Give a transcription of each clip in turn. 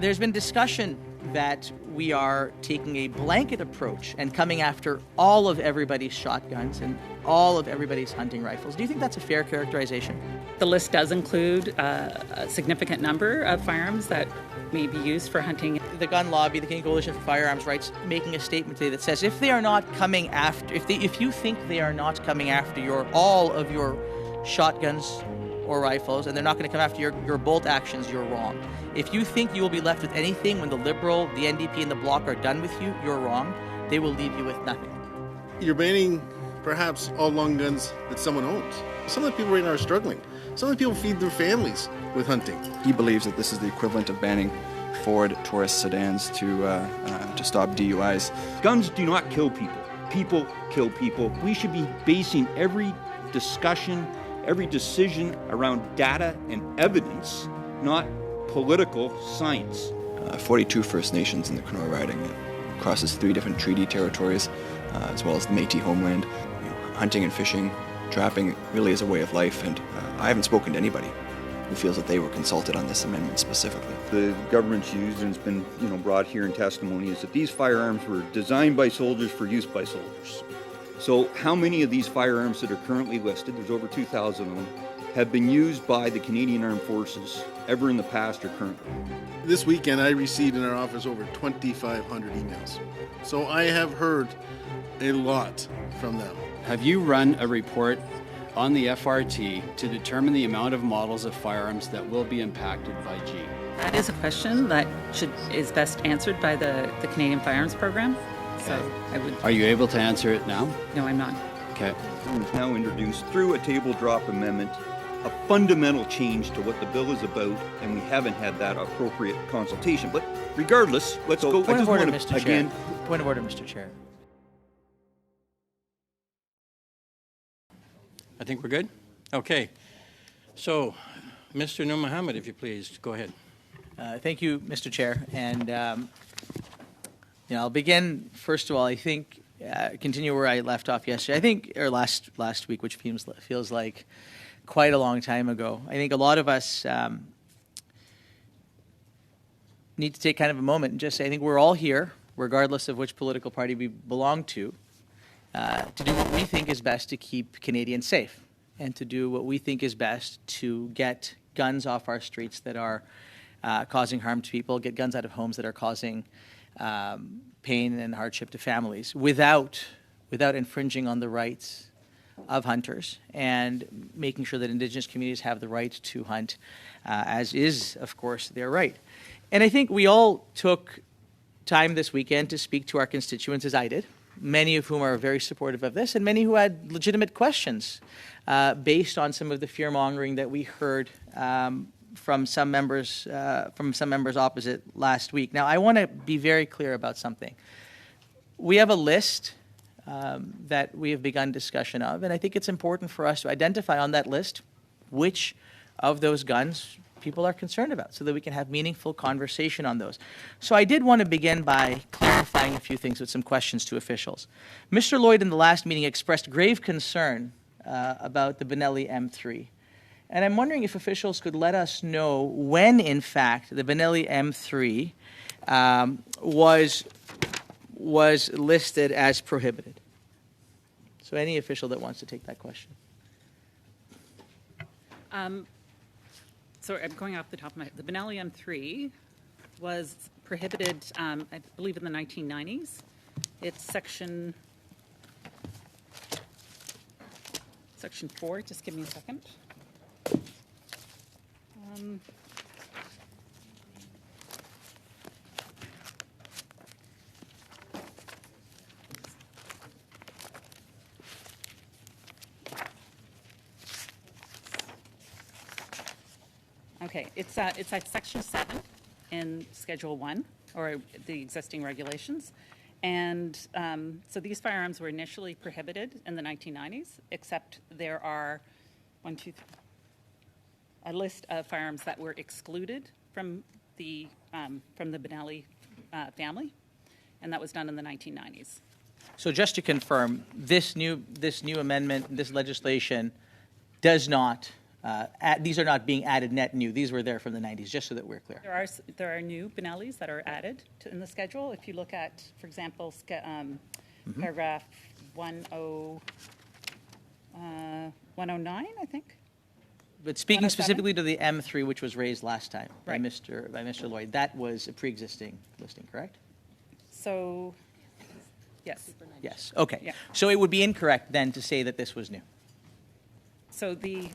There's been discussion that we are taking a blanket approach and coming after all of everybody's shotguns and all of everybody's hunting rifles. Do you think that's a fair characterization? The list does include a significant number of firearms that may be used for hunting. The gun lobby, the Canadian Coalition for Firearms Rights, making a statement today that says if they are not coming after, if you think they are not coming after all of your shotguns or rifles, and they're not going to come after your bolt actions, you're wrong. If you think you will be left with anything when the Liberal, the NDP, and the Bloc are done with you, you're wrong. They will leave you with nothing. You're banning perhaps all long guns that someone owns. Some of the people right now are struggling. Some of the people feed their families with hunting. He believes that this is the equivalent of banning Ford Taurus sedans to stop DUIs. Guns do not kill people. People kill people. We should be basing every discussion, every decision around data and evidence, not political science. 42 First Nations in the Kenora riding. It crosses 3 different treaty territories, as well as the Métis homeland. Hunting and fishing, trapping really is a way of life, and I haven't spoken to anybody who feels that they were consulted on this amendment specifically. The government's used, and it's been brought here in testimony, is that these firearms were designed by soldiers for use by soldiers. So how many of these firearms that are currently listed, there's over 2,000 of them, have been used by the Canadian Armed Forces ever in the past or currently? This weekend I received in our office over 2,500 emails. So I have heard a lot from them. Have you run a report on the FRT to determine the amount of models of firearms that will be impacted by G? That is a question that is best answered by the Canadian Firearms Program. Okay. So I would. Are you able to answer it now? No, I'm not. Okay. It's now introduced through a table drop amendment a fundamental change to what the bill is about, and we haven't had that appropriate consultation. But regardless, let's go. Point of order, want to, Mr. again, Chair. Point of order, Mr. Chair. I think we're good? Okay. So, Mr. Noormohamed, if you please, go ahead. Thank you, Mr. Chair. And I'll begin, first of all, I think, continue where I left off yesterday. I think, or last week, which feels like quite a long time ago. I think a lot of us need to take kind of a moment and just say, I think we're all here, regardless of which political party we belong to do what we think is best to keep Canadians safe and to do what we think is best to get guns off our streets that are causing harm to people, get guns out of homes that are causing pain and hardship to families without infringing on the rights of hunters and making sure that Indigenous communities have the right to hunt, as is, of course, their right. And I think we all took time this weekend to speak to our constituents, as I did, many of whom are very supportive of this, and many who had legitimate questions based on some of the fear-mongering that we heard from some members opposite last week. Now, I want to be very clear about something. We have a list that we have begun discussion of, and I think it's important for us to identify on that list which of those guns people are concerned about so that we can have meaningful conversation on those. So I did want to begin by clarifying a few things with some questions to officials. Mr. Lloyd in the last meeting expressed grave concern about the Benelli M3. And I'm wondering if officials could let us know when, in fact, the Benelli M3 was listed as prohibited. So any official that wants to take that question. So I'm going off the top of my head. The Benelli M3 was prohibited, I believe, in the 1990s. It's section 4. Just give me a second. Okay, it's at Section 7 in Schedule 1, or the existing regulations. And so these firearms were initially prohibited in the 1990s, except there are a list of firearms that were excluded from the Benelli family, and that was done in the 1990s. So just to confirm, this new amendment, this legislation, does not These are not being added net new. These were there from the 90s, just so that we're clear. There are new Benellis that are added in the schedule. If you look at, for example, paragraph 109, I think. But speaking 107? specifically to the M3, which was raised last time Right. by Mr. Lloyd, that was a pre-existing listing, correct? So, yes. Yes. Okay. Yeah. So it would be incorrect then to say that this was new. So there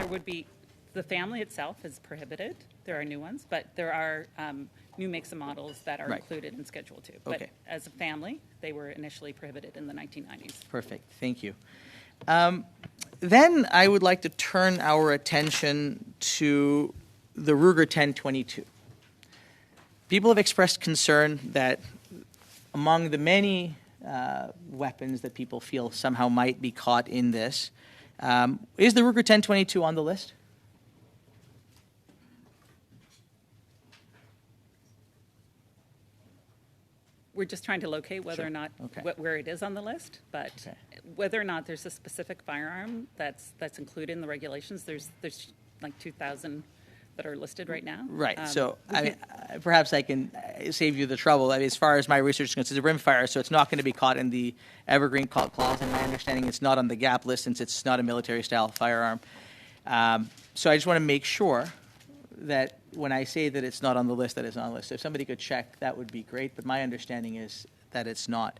would be, the family itself is prohibited. There are new ones, but there are new makes and models that are Right. included in Schedule 2. But Okay. as a family, they were initially prohibited in the 1990s. Perfect. Thank you. Then I would like to turn our attention to the Ruger 1022. People have expressed concern that among the many weapons that people feel somehow might be caught in this, is the Ruger 1022 on the list? We're just trying to locate whether Sure. or not, Okay. where it is on the list, but Okay. whether or not there's a specific firearm that's included in the regulations, there's like 2,000 that are listed right now. Right. So we I mean, can- perhaps I can save you the trouble. I mean, as far as my research is concerned, it's a rimfire, so it's not going to be caught in the evergreen clause. And my understanding, it's not on the GAP list since it's not a military-style firearm. So I just want to make sure that when I say that it's not on the list, that it's on the list. So if somebody could check, that would be great. But my understanding is that it's not.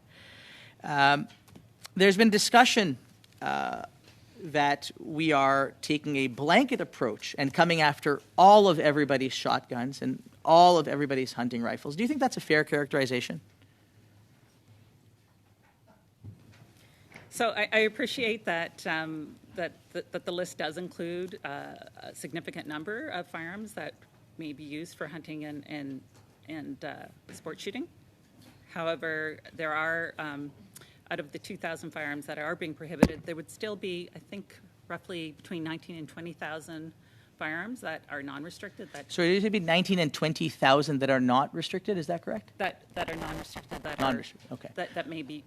There's been discussion that we are taking a blanket approach and coming after all of everybody's shotguns and all of everybody's hunting rifles. Do you think that's a fair characterization? So I appreciate that, that the list does include a significant number of firearms that may be used for hunting and sport shooting. However, there are, out of the 2,000 firearms that are being prohibited, there would still be, I think, roughly between 19 and 20,000 firearms that are non-restricted. So it should be 19 and 20,000 that are not restricted. Is that correct? That are non-restricted. Non-restricted, okay. That may be,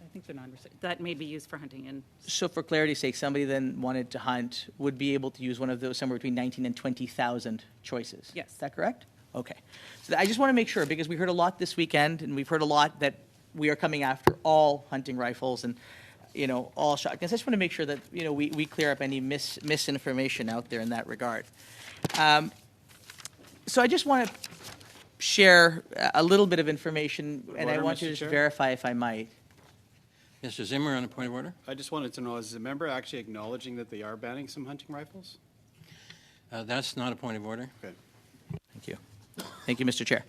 I think they're non-restricted. That may be used for hunting and. So for clarity's sake, somebody then wanted to hunt would be able to use one of those somewhere between 19 and 20,000 choices. Yes. Is that correct? Okay. So I just want to make sure, because we heard a lot this weekend, and we've heard a lot that we are coming after all hunting rifles and, all shotguns. I just want to make sure that, we clear up any misinformation out there in that regard. So I just want to share a little bit of information, and I Order, want you Mr. to just Chair. verify if I might. Mr. Zimmer on a point of order. I just wanted to know, is the member actually acknowledging that they are banning some hunting rifles? That's not a point of order. Okay. Thank you. Thank you, Mr. Chair.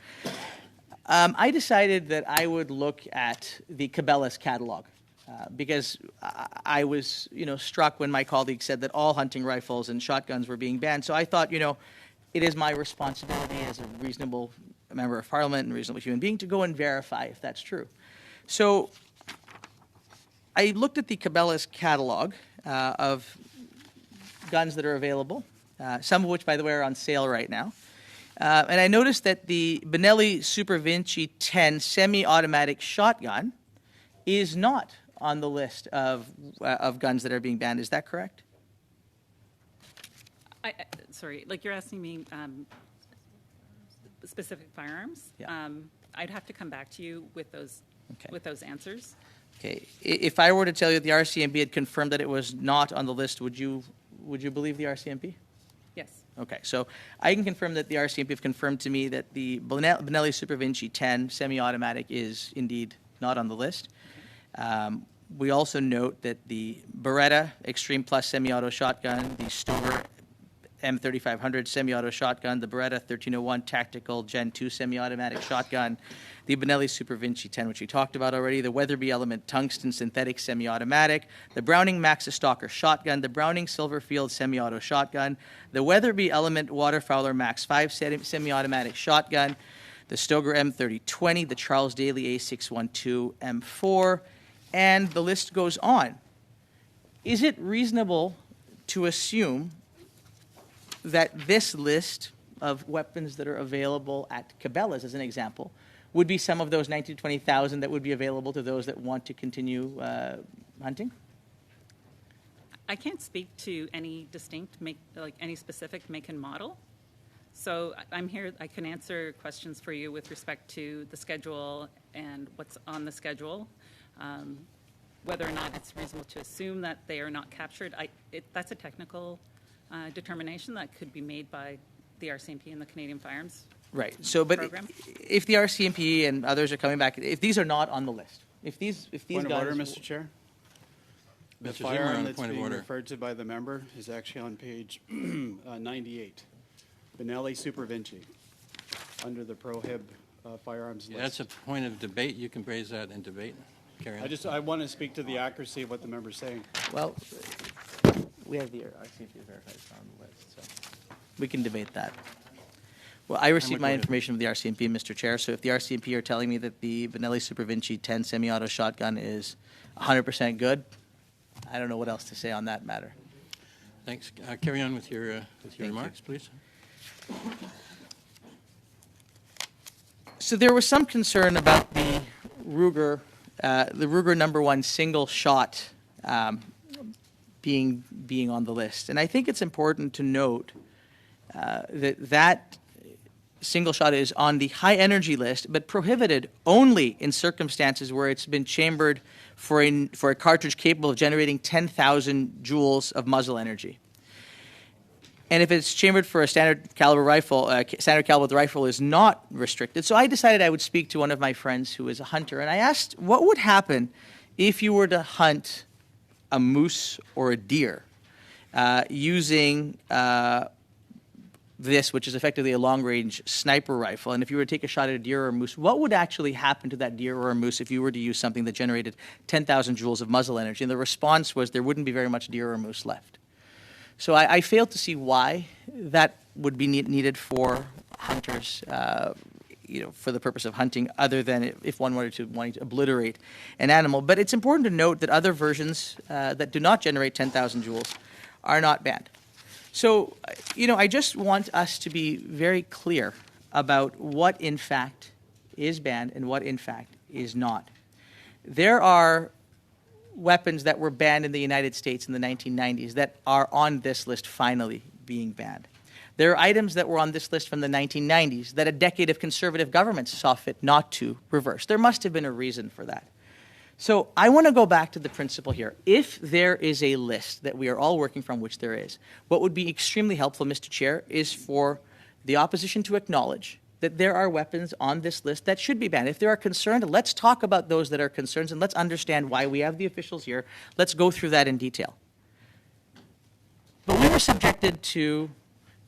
I decided that I would look at the Cabela's catalog because I was, struck when my colleague said that all hunting rifles and shotguns were being banned. So I thought, it is my responsibility as a reasonable member of Parliament and reasonable human being to go and verify if that's true. So I looked at the Cabela's catalog of guns that are available, some of which, by the way, are on sale right now. And I noticed that the Benelli Super Vinci 10 semi-automatic shotgun is not on the list of guns that are being banned. Is that correct? Sorry, like you're asking me specific firearms? Yeah. I'd have to come back to you with those, Okay. with those answers. Okay. If I were to tell you that the RCMP had confirmed that it was not on the list, would you believe the RCMP? Yes. Okay, so I can confirm that the RCMP have confirmed to me that the Benelli Super Vinci 10 semi-automatic is indeed not on the list. We also note that the Beretta Extreme Plus semi-auto shotgun, the Stover M3500 semi-auto shotgun, the Beretta 1301 Tactical Gen 2 semi-automatic shotgun, the Benelli Super Vinci 10, which we talked about already, the Weatherby Element Tungsten Synthetic semi-automatic, the Browning Maxus Stalker shotgun, the Browning Silverfield semi-auto shotgun, the Weatherby Element Waterfowler Max 5 semi-automatic shotgun, the Stoger M3020, the Charles Daly A612 M4, and the list goes on. Is it reasonable to assume that this list of weapons that are available at Cabela's, as an example, would be some of those 19,000 to 20,000 that would be available to those that want to continue hunting? I can't speak to any distinct, any specific make and model. So I'm here, I can answer questions for you with respect to the schedule and what's on the schedule. Whether or not it's reasonable to assume that they are not captured, that's a technical determination that could be made by the RCMP and the Canadian Firearms. Right. So, but program. if the RCMP and others are coming back, if these are not on the list, if these Point of guys, order, Mr. Chair. The Mr. Zimmer on firearm a that's point of being order. referred to by the member is actually on page 98. Benelli Super Vinci, under the Prohib firearms list. That's a point of debate. You can raise that in debate. Carry on. I want to speak to the accuracy of what the member's saying. well, we have the RCMP verified it's on the list, so we can debate that. Well, I received my good. information from the RCMP, Mr. Chair, so if the RCMP are telling me that the Benelli Super Vinci 10 semi-auto shotgun is 100% good, I don't know what else to say on that matter. Thanks. Carry on with your remarks, please. So there was some concern about the Ruger #1 single shot being on the list, and I think it's important to note that single shot is on the high energy list, but prohibited only in circumstances where it's been chambered for a cartridge capable of generating 10,000 joules of muzzle energy. And if it's chambered for a standard caliber rifle, standard caliber rifle is not restricted. So I decided I would speak to one of my friends who is a hunter, and I asked what would happen if you were to hunt a moose or a deer using this, which is effectively a long-range sniper rifle, and if you were to take a shot at a deer or a moose, what would actually happen to that deer or a moose if you were to use something that generated 10,000 joules of muzzle energy? And the response was there wouldn't be very much deer or moose left. So I failed to see why that would be needed for hunters, for the purpose of hunting, other than if one wanted to obliterate an animal. But it's important to note that other versions that do not generate 10,000 joules are not banned. So, I just want us to be very clear about what, in fact, is banned and what, in fact, is not. There are weapons that were banned in the United States in the 1990s that are on this list finally being banned. There are items that were on this list from the 1990s that a decade of conservative governments saw fit not to reverse. There must have been a reason for that. So I want to go back to the principle here. If there is a list that we are all working from, which there is, what would be extremely helpful, Mr. Chair, is for the opposition to acknowledge that there are weapons on this list that should be banned. If there are concerned, let's talk about those that are concerned, and let's understand why we have the officials here. Let's go through that in detail. But we were subjected to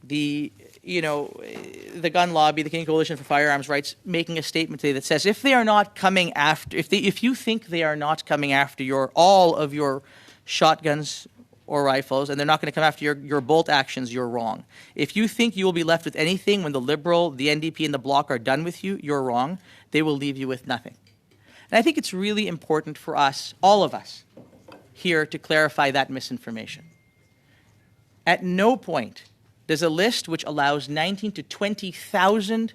the gun lobby, the Canadian Coalition for Firearms Rights, making a statement today that says if they are not coming after, if you think they are not coming after all of your shotguns or rifles, and they're not going to come after your bolt actions, you're wrong. If you think you will be left with anything when the Liberal, the NDP, and the Bloc are done with you, you're wrong. They will leave you with nothing. And I think it's really important for us, all of us, here to clarify that misinformation. At no point does a list which allows 19 to 20,000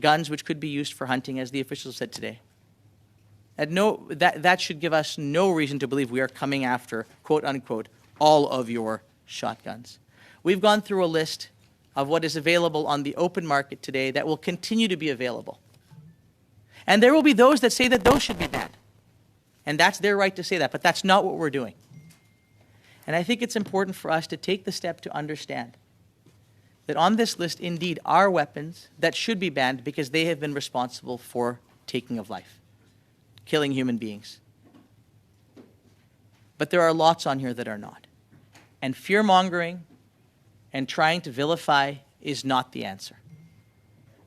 guns which could be used for hunting, as the officials said today, that should give us no reason to believe we are coming after, quote unquote, all of your shotguns. We've gone through a list of what is available on the open market today that will continue to be available. And there will be those that say that those should be banned. And that's their right to say that, but that's not what we're doing. And I think it's important for us to take the step to understand that on this list indeed are weapons that should be banned because they have been responsible for taking of life, killing human beings. But there are lots on here that are not. And fear-mongering and trying to vilify is not the answer.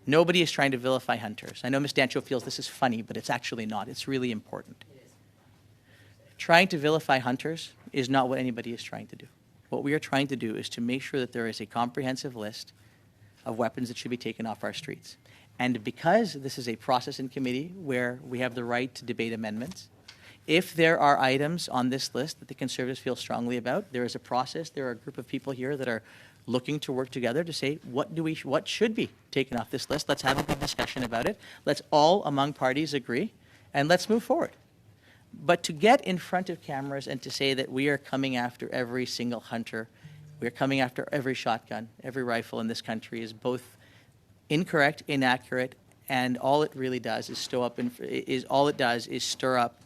Nobody is trying to vilify hunters. I know Ms. Dancho feels this is funny, but it's actually not. It's really important. Trying to vilify hunters is not what anybody is trying to do. What we are trying to do is to make sure that there is a comprehensive list of weapons that should be taken off our streets. And because this is a process in committee where we have the right to debate amendments, if there are items on this list that the Conservatives feel strongly about, there is a process, there are a group of people here that are looking to work together to say, what should be taken off this list? Let's have a big discussion about it. Let's all among parties agree, and let's move forward. But to get in front of cameras and to say that we are coming after every single hunter, we are coming after every shotgun, every rifle in this country is both incorrect, inaccurate, and all it really does is stir up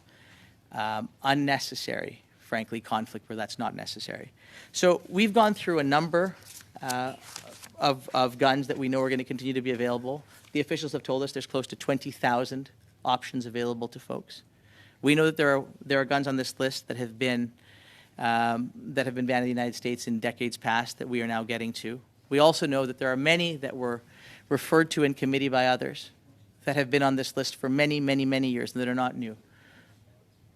unnecessary, frankly, conflict where that's not necessary. So we've gone through a number of guns that we know are going to continue to be available. The officials have told us there's close to 20,000 options available to folks. We know that there are guns on this list that have been banned in the United States in decades past that we are now getting to. We also know that there are many that were referred to in committee by others that have been on this list for many, many, many years and that are not new.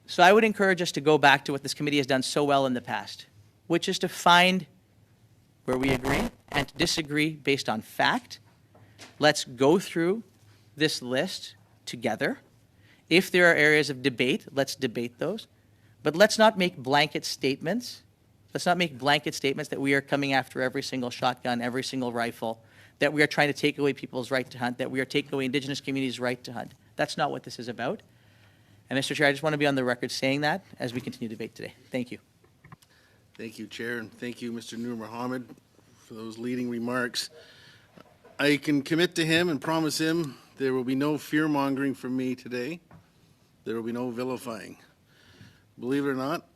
So I would encourage us to go back to what this committee has done so well in the past, which is to find where we agree and to disagree based on fact. Let's go through this list together. If there are areas of debate, let's debate those. But let's not make blanket statements. Let's not make blanket statements that we are coming after every single shotgun, every single rifle, that we are trying to take away people's right to hunt, that we are taking away Indigenous communities' right to hunt. That's not what this is about. And Mr. Chair, I just want to be on the record saying that as we continue debate today. Thank you. Thank you, Chair, and thank you, Mr. Noormohamed, for those leading remarks. I can commit to him and promise him there will be no fear-mongering from me today. There will be no vilifying. Believe it or not,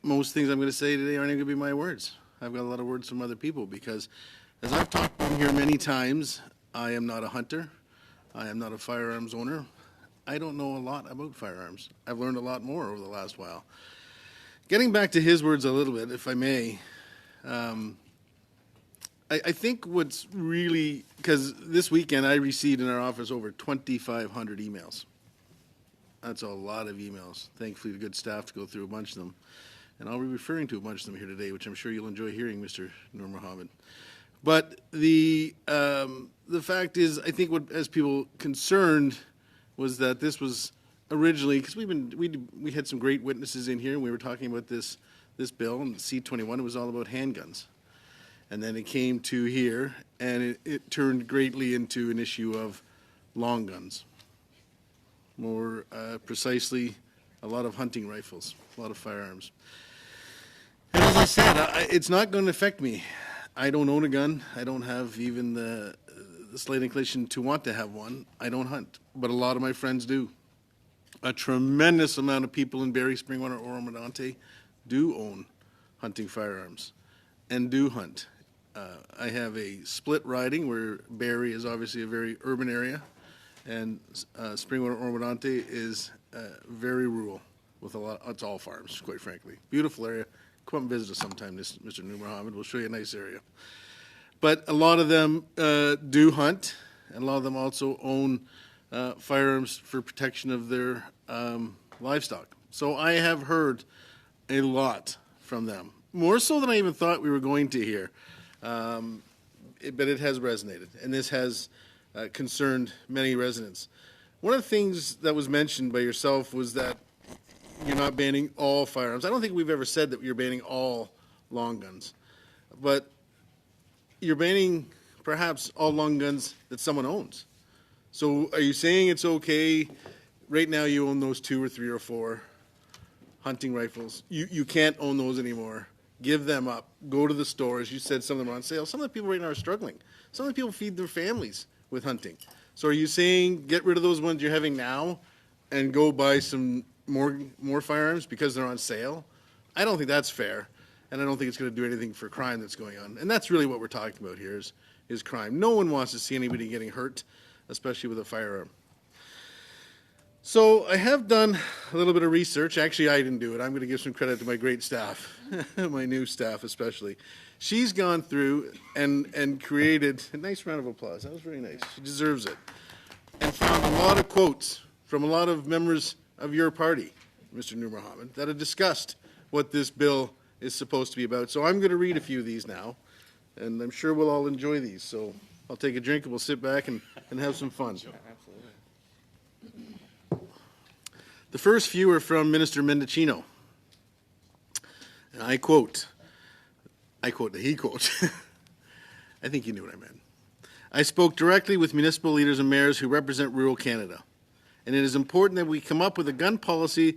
most things I'm going to say today aren't even going to be my words. I've got a lot of words from other people because, as I've talked about here many times, I am not a hunter. I am not a firearms owner. I don't know a lot about firearms. I've learned a lot more over the last while. Getting back to his words a little bit, if I may, I think what's really, because this weekend I received in our office over 2,500 emails. That's a lot of emails. Thankfully, the good staff to go through a bunch of them. And I'll be referring to a bunch of them here today, which I'm sure you'll enjoy hearing, Mr. Noormohamed. But the fact is, I think what has people concerned was that this was originally, because we had some great witnesses in here, and we were talking about this bill, and C-21, it was all about handguns. And then it came to here, and it turned greatly into an issue of long guns. More precisely, a lot of hunting rifles, a lot of firearms. And as I said, it's not going to affect me. I don't own a gun. I don't have even the slight inclination to want to have one. I don't hunt, but a lot of my friends do. A tremendous amount of people in Barrie, Springwater, Oromonte do own hunting firearms and do hunt. I have a split riding where Barrie is obviously a very urban area, and Springwater, Oromonte is very rural with a lot. It's all farms, quite frankly. Beautiful area. Come up and visit us sometime, Mr. Noormohamed. We'll show you a nice area. But a lot of them do hunt, and a lot of them also own firearms for protection of their livestock. So I have heard a lot from them, more so than I even thought we were going to hear. But it has resonated, and this has concerned many residents. One of the things that was mentioned by yourself was that you're not banning all firearms. I don't think we've ever said that you're banning all long guns, but you're banning perhaps all long guns that someone owns. So are you saying it's okay, right now you own those 2 or 3 or 4 hunting rifles. You can't own those anymore. Give them up. Go to the stores. You said some of them are on sale. Some of the people right now are struggling. Some of the people feed their families with hunting. So are you saying get rid of those ones you're having now and go buy some more firearms because they're on sale? I don't think that's fair, and I don't think it's going to do anything for crime that's going on. And that's really what we're talking about here is crime. No one wants to see anybody getting hurt, especially with a firearm. So I have done a little bit of research. Actually, I didn't do it. I'm going to give some credit to my great staff, my new staff especially. She's gone through and created a nice round of applause. That was very nice. She deserves it. And found a lot of quotes from a lot of members of your party, Mr. Noormohamed, that have discussed what this bill is supposed to be about. So I'm going to read a few of these now, and I'm sure we'll all enjoy these. So I'll take a drink and we'll sit back and have some fun. Sure. The first few are from Minister Mendicino. And I quote, he quote, I think you knew what I meant. I spoke directly with municipal leaders and mayors who represent rural Canada, and it is important that we come up with a gun policy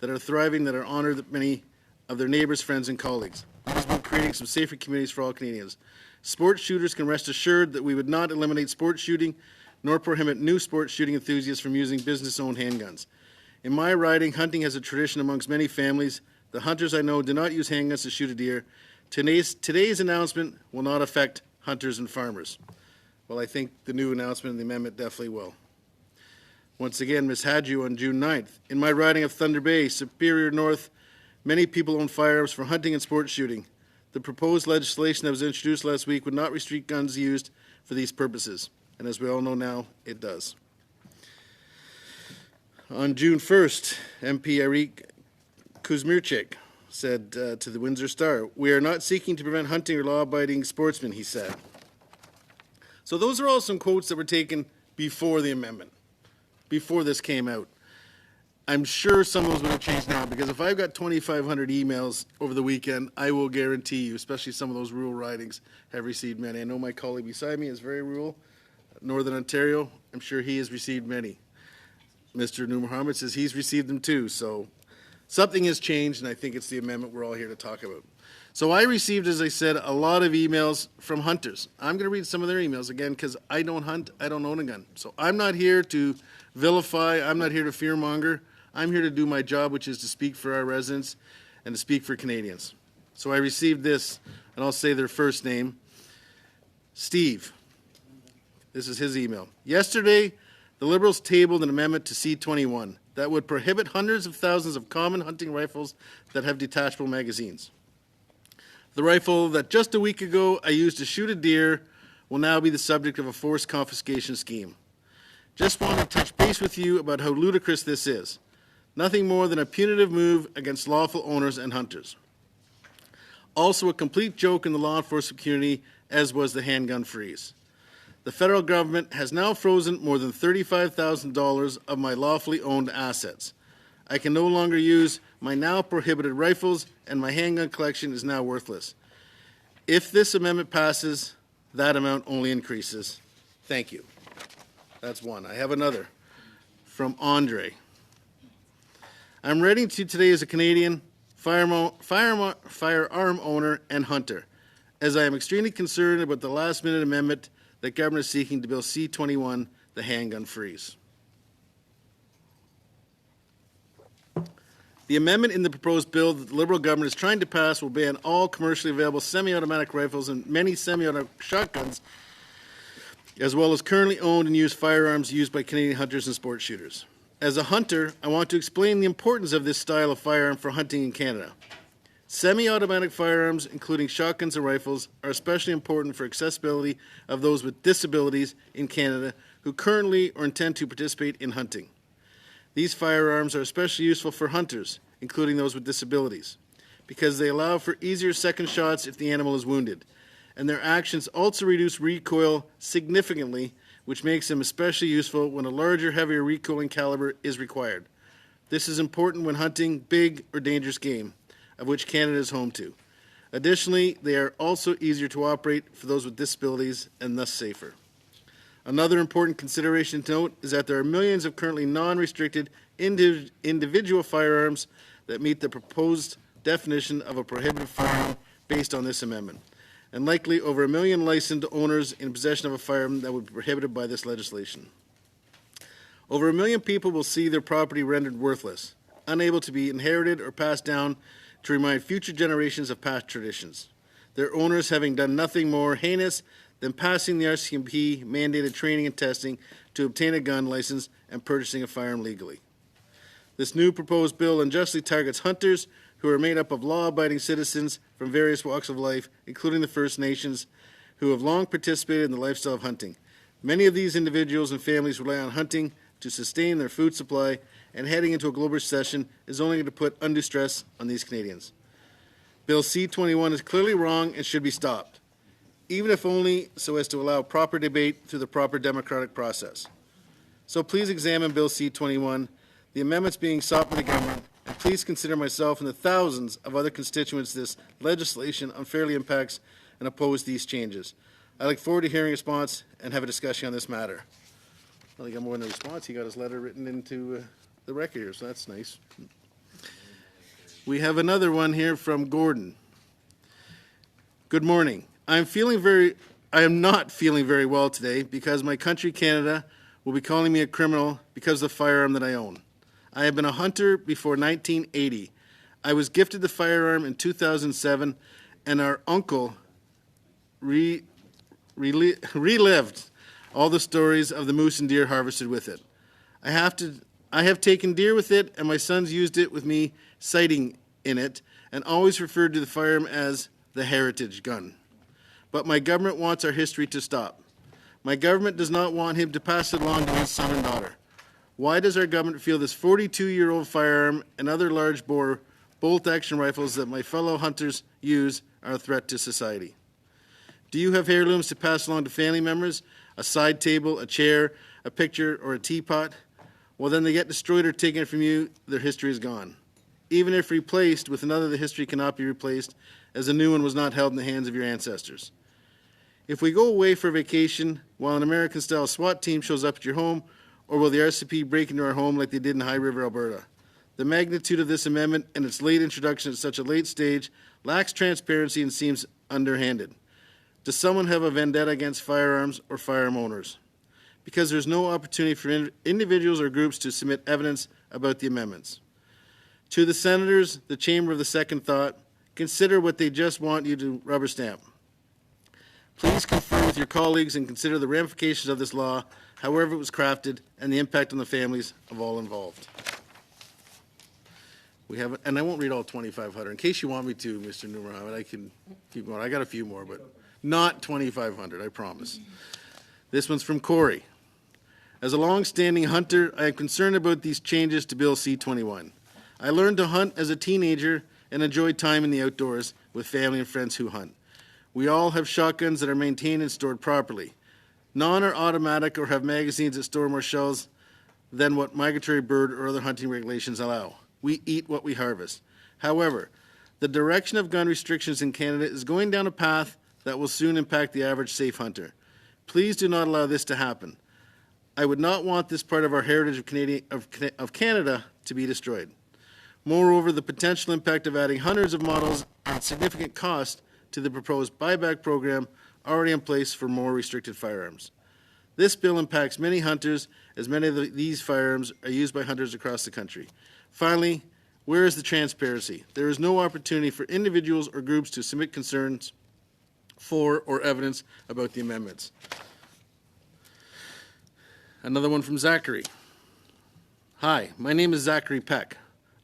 that are thriving, that are honored that many of their neighbors, friends, and colleagues. It is about creating some safer communities for all Canadians. Sports shooters can rest assured that we would not eliminate sports shooting nor prohibit new sports shooting enthusiasts from using business-owned handguns. In my riding, hunting has a tradition amongst many families. The hunters I know do not use handguns to shoot a deer. Today's announcement will not affect hunters and farmers. Well, I think the new announcement and the amendment definitely will. Once again, Ms. Hadju on June 9th. In my riding of Thunder Bay, Superior North, many people own firearms for hunting and sports shooting. The proposed legislation that was introduced last week would not restrict guns used for these purposes. And as we all know now, it does. On June 1st, MP 𝐟𝐮𝐧𝐝 said to the Windsor Star, "We are not seeking to prevent hunting or law-abiding sportsmen," he said. So those are all some quotes that were taken before the amendment, before this came out. I'm sure some of those would have changed now, because if I've got 2,500 emails over the weekend, I will guarantee you, especially some of those rural ridings, have received many. I know my colleague beside me is very rural, Northern Ontario. I'm sure he has received many. Mr. Noormohamed says he's received them too, so something has changed, and I think it's the amendment we're all here to talk about. So I received, as I said, a lot of emails from hunters. I'm going to read some of their emails again, because I don't hunt, I don't own a gun. So I'm not here to vilify, I'm not here to fearmonger. I'm here to do my job, which is to speak for our residents and to speak for Canadians. So I received this, and I'll say their first name. Steve. This is his email. Yesterday, the Liberals tabled an amendment to C-21 that would prohibit hundreds of thousands of common hunting rifles that have detachable magazines. The rifle that just a week ago I used to shoot a deer will now be the subject of a forced confiscation scheme. Just want to touch base with you about how ludicrous this is. Nothing more than a punitive move against lawful owners and hunters. Also a complete joke in the law enforcement community, as was the handgun freeze. The federal government has now frozen more than $35,000 of my lawfully owned assets. I can no longer use my now prohibited rifles, and my handgun collection is now worthless. If this amendment passes, that amount only increases. Thank you. That's one. I have another from Andre. I'm writing to you today as a Canadian firearm owner and hunter, as I am extremely concerned about the last-minute amendment that government is seeking to Bill C-21, the handgun freeze. The amendment in the proposed bill that the Liberal government is trying to pass will ban all commercially available semi-automatic rifles and many semi-automatic shotguns, as well as currently owned and used firearms used by Canadian hunters and sports shooters. As a hunter, I want to explain the importance of this style of firearm for hunting in Canada. Semi-automatic firearms, including shotguns and rifles, are especially important for accessibility of those with disabilities in Canada who currently or intend to participate in hunting. These firearms are especially useful for hunters, including those with disabilities, because they allow for easier second shots if the animal is wounded, and their actions also reduce recoil significantly, which makes them especially useful when a larger, heavier recoiling caliber is required. This is important when hunting big or dangerous game, of which Canada is home to. Additionally, they are also easier to operate for those with disabilities and thus safer. Another important consideration to note is that there are millions of currently non-restricted individual firearms that meet the proposed definition of a prohibited firearm based on this amendment, and likely over 1 million licensed owners in possession of a firearm that would be prohibited by this legislation. Over 1 million people will see their property rendered worthless, unable to be inherited or passed down to remind future generations of past traditions, their owners having done nothing more heinous than passing the RCMP mandated training and testing to obtain a gun license and purchasing a firearm legally. This new proposed bill unjustly targets hunters who are made up of law-abiding citizens from various walks of life, including the First Nations, who have long participated in the lifestyle of hunting. Many of these individuals and families rely on hunting to sustain their food supply, and heading into a global recession is only going to put undue stress on these Canadians. Bill C-21 is clearly wrong and should be stopped, even if only so as to allow proper debate through the proper democratic process. So please examine Bill C-21, the amendments being sought by the government, and please consider myself and the thousands of other constituents this legislation unfairly impacts and oppose these changes. I look forward to hearing a response and have a discussion on this matter. Well, he got more than a response. He got his letter written into the record here, so that's nice. We have another one here from Gordon. Good morning. I am not feeling very well today because my country, Canada, will be calling me a criminal because of the firearm that I own. I have been a hunter before 1980. I was gifted the firearm in 2007, and our uncle relived all the stories of the moose and deer harvested with it. I have taken deer with it, and my sons used it with me sighting in it, and always referred to the firearm as the heritage gun. But my government wants our history to stop. My government does not want him to pass it along to his son and daughter. Why does our government feel this 42-year-old firearm and other large-bore bolt-action rifles that my fellow hunters use are a threat to society? Do you have heirlooms to pass along to family members? A side table, a chair, a picture, or a teapot? Well, then they get destroyed or taken from you, their history is gone. Even if replaced with another, the history cannot be replaced, as a new one was not held in the hands of your ancestors. If we go away for vacation while an American-style SWAT team shows up at your home, or will the RCP break into our home like they did in High River, Alberta? The magnitude of this amendment and its late introduction at such a late stage lacks transparency and seems underhanded. Does someone have a vendetta against firearms or firearm owners? Because there's no opportunity for individuals or groups to submit evidence about the amendments. To the senators, the chamber of the second thought, consider what they just want you to rubber stamp. Please confer with your colleagues and consider the ramifications of this law, however it was crafted, and the impact on the families of all involved. We have, and I won't read all 2,500. In case you want me to, Mr. Noormohamed, I can keep going. I got a few more, but not 2,500, I promise. This one's from Corey. As a long-standing hunter, I am concerned about these changes to Bill C-21. I learned to hunt as a teenager and enjoyed time in the outdoors with family and friends who hunt. We all have shotguns that are maintained and stored properly. None are automatic or have magazines that store more shells than what migratory bird or other hunting regulations allow. We eat what we harvest. However, the direction of gun restrictions in Canada is going down a path that will soon impact the average safe hunter. Please do not allow this to happen. I would not want this part of our heritage of Canada to be destroyed. Moreover, the potential impact of adding hundreds of models at significant cost to the proposed buyback program already in place for more restricted firearms. This bill impacts many hunters, as many of these firearms are used by hunters across the country. Finally, where is the transparency? There is no opportunity for individuals or groups to submit concerns for or evidence about the amendments. Another one from Zachary. Hi, my name is Zachary Peck.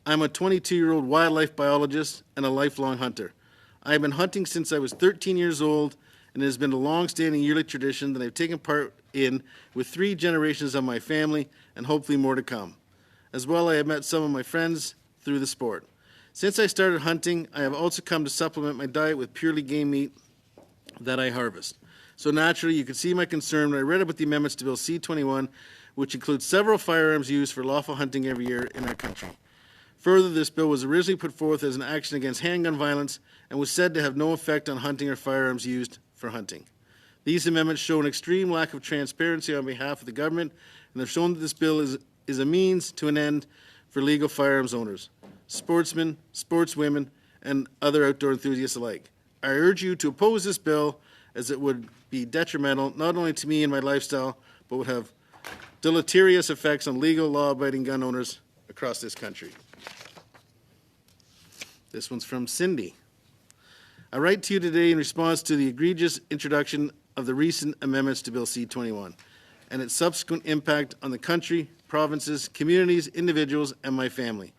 I'm a 22-year-old wildlife biologist and a lifelong hunter. I have been hunting since I was 13 years old, and it has been a long-standing yearly tradition that I've taken part in with 3 generations of my family and hopefully more to come. As well, I have met some of my friends through the sport. Since I started hunting, I have also come to supplement my diet with purely game meat that I harvest. So naturally, you can see my concern when I read about the amendments to Bill C-21, which includes several firearms used for lawful hunting every year in our country. Further, this bill was originally put forth as an action against handgun violence and was said to have no effect on hunting or firearms used for hunting. These amendments show an extreme lack of transparency on behalf of the government and have shown that this bill is a means to an end for legal firearms owners, sportsmen, sportswomen, and other outdoor enthusiasts alike. I urge you to oppose this bill, as it would be detrimental not only to me and my lifestyle, but would have deleterious effects on legal, law-abiding gun owners across this country. This one's from Cindy. I write to you today in response to the egregious introduction of the recent amendments to Bill C-21 and its subsequent impact on the country, provinces, communities, individuals, and my family.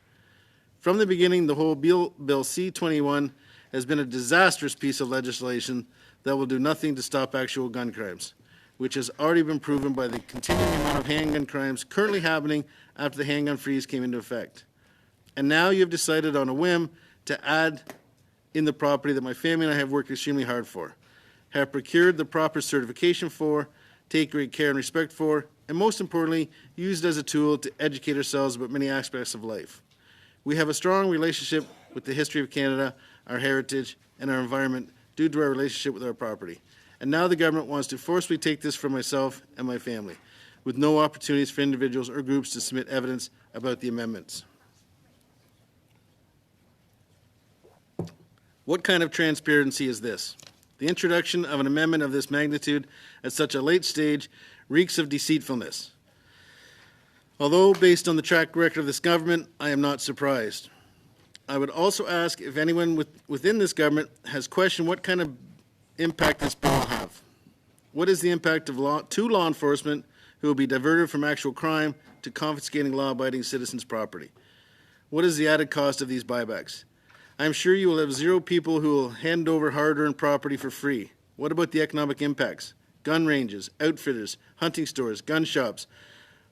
From the beginning, the whole Bill C-21 has been a disastrous piece of legislation that will do nothing to stop actual gun crimes, which has already been proven by the continuing amount of handgun crimes currently happening after the handgun freeze came into effect. And now you have decided on a whim to add in the property that my family and I have worked extremely hard for, have procured the proper certification for, take great care and respect for, and most importantly, used as a tool to educate ourselves about many aspects of life. We have a strong relationship with the history of Canada, our heritage, and our environment due to our relationship with our property. And now the government wants to forcibly take this from myself and my family, with no opportunities for individuals or groups to submit evidence about the amendments. What kind of transparency is this? The introduction of an amendment of this magnitude at such a late stage reeks of deceitfulness. Although, based on the track record of this government, I am not surprised. I would also ask if anyone within this government has questioned what kind of impact this bill will have. What is the impact of to law enforcement who will be diverted from actual crime to confiscating law-abiding citizens' property? What is the added cost of these buybacks? I am sure you will have zero people who will hand over hard-earned property for free. What about the economic impacts? Gun ranges, outfitters, hunting stores, gun shops.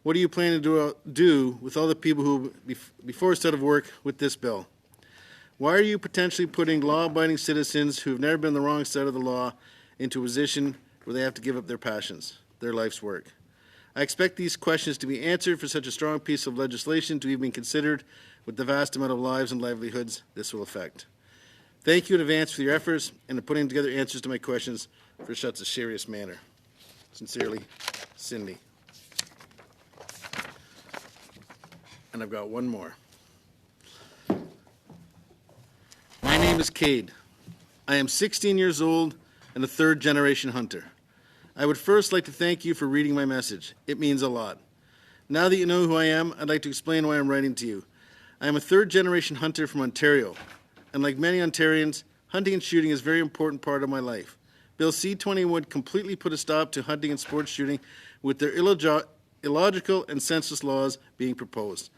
What are you planning to do with all the people who will be forced out of work with this bill? Why are you potentially putting law-abiding citizens who have never been on the wrong side of the law into a position where they have to give up their passions, their life's work? I expect these questions to be answered for such a strong piece of legislation to even be considered with the vast amount of lives and livelihoods this will affect. Thank you in advance for your efforts and in putting together answers to my questions for such a serious manner. Sincerely, Cindy. And I've got one more. My name is 𝐂𝐿. I am 16 years old and a third-generation hunter. I would first like to thank you for reading my message. It means a lot. Now that you know who I am, I'd like to explain why I'm writing to you. I am a third-generation hunter from Ontario, and like many Ontarians, hunting and shooting is a very important part of my life. Bill C-20 would completely put a stop to hunting and sports shooting with their illogical and senseless laws being proposed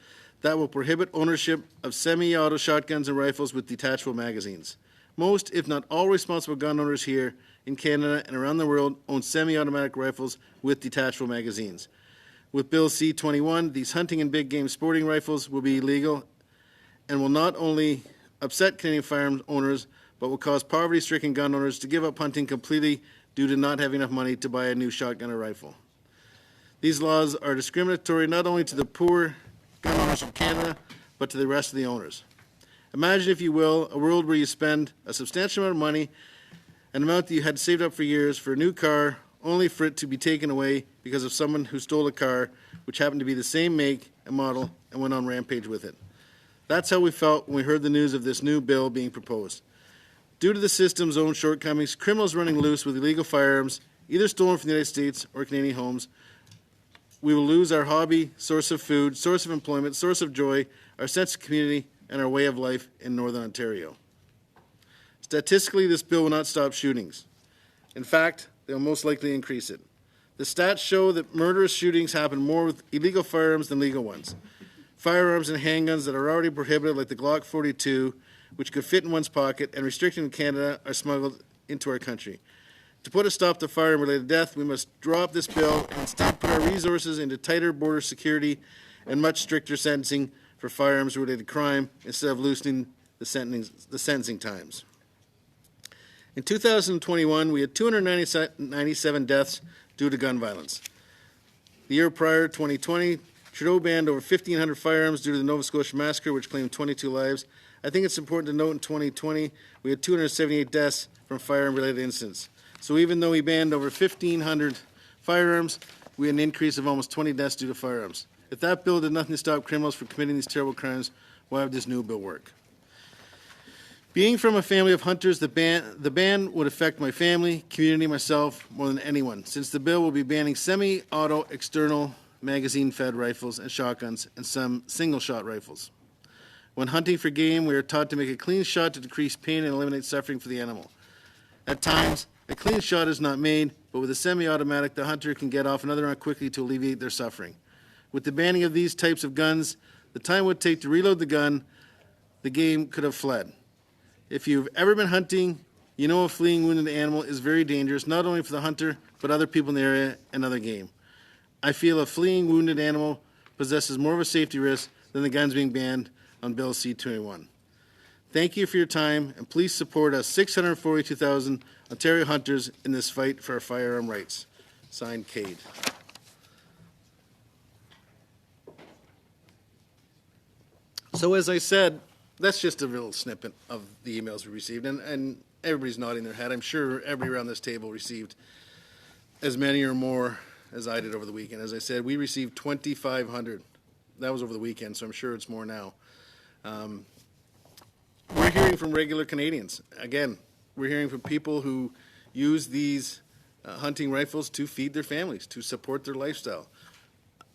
that will prohibit ownership of semi-auto shotguns and rifles with detachable magazines. Most, if not all, responsible gun owners here in Canada and around the world own semi-automatic rifles with detachable magazines. With Bill C-21, these hunting and big game sporting rifles will be illegal and will not only upset Canadian firearms owners, but will cause poverty-stricken gun owners to give up hunting completely due to not having enough money to buy a new shotgun or rifle. These laws are discriminatory not only to the poor gun owners of Canada, but to the rest of the owners. Imagine, if you will, a world where you spend a substantial amount of money, an amount that you had saved up for years, for a new car, only for it to be taken away because of someone who stole a car, which happened to be the same make and model, and went on rampage with it. That's how we felt when we heard the news of this new bill being proposed. Due to the system's own shortcomings, criminals running loose with illegal firearms, either stolen from the United States or Canadian homes, we will lose our hobby, source of food, source of employment, source of joy, our sense of community, and our way of life in Northern Ontario. Statistically, this bill will not stop shootings. In fact, they will most likely increase it. The stats show that murderous shootings happen more with illegal firearms than legal ones. Firearms and handguns that are already prohibited, like the Glock 42, which could fit in one's pocket and restricted in Canada, are smuggled into our country. To put a stop to firearm-related death, we must drop this bill and instead put our resources into tighter border security and much stricter sentencing for firearms-related crime instead of loosening the sentencing times. In 2021, we had 297 deaths due to gun violence. The year prior, 2020, Trudeau banned over 1,500 firearms due to the Nova Scotia massacre, which claimed 22 lives. I think it's important to note in 2020, we had 278 deaths from firearm-related incidents. So even though we banned over 1,500 firearms, we had an increase of almost 20 deaths due to firearms. If that bill did nothing to stop criminals from committing these terrible crimes, why would this new bill work? Being from a family of hunters, the ban would affect my family, community, myself more than anyone, since the bill will be banning semi-auto external magazine-fed rifles and shotguns and some single-shot rifles. When hunting for game, we are taught to make a clean shot to decrease pain and eliminate suffering for the animal. At times, a clean shot is not made, but with a semi-automatic, the hunter can get off another round quickly to alleviate their suffering. With the banning of these types of guns, the time it would take to reload the gun, the game could have fled. If you've ever been hunting, you know a fleeing wounded animal is very dangerous, not only for the hunter, but other people in the area and other game. I feel a fleeing wounded animal possesses more of a safety risk than the guns being banned on Bill C-21. Thank you for your time, and please support us 642,000 Ontario hunters in this fight for our firearm rights. Signed, 𝐂𝐿. So as I said, that's just a little snippet of the emails we received, and everybody's nodding their head. I'm sure everybody around this table received as many or more as I did over the weekend. As I said, we received 2,500. That was over the weekend, so I'm sure it's more now. we're hearing from regular Canadians. Again, we're hearing from people who use these hunting rifles to feed their families, to support their lifestyle.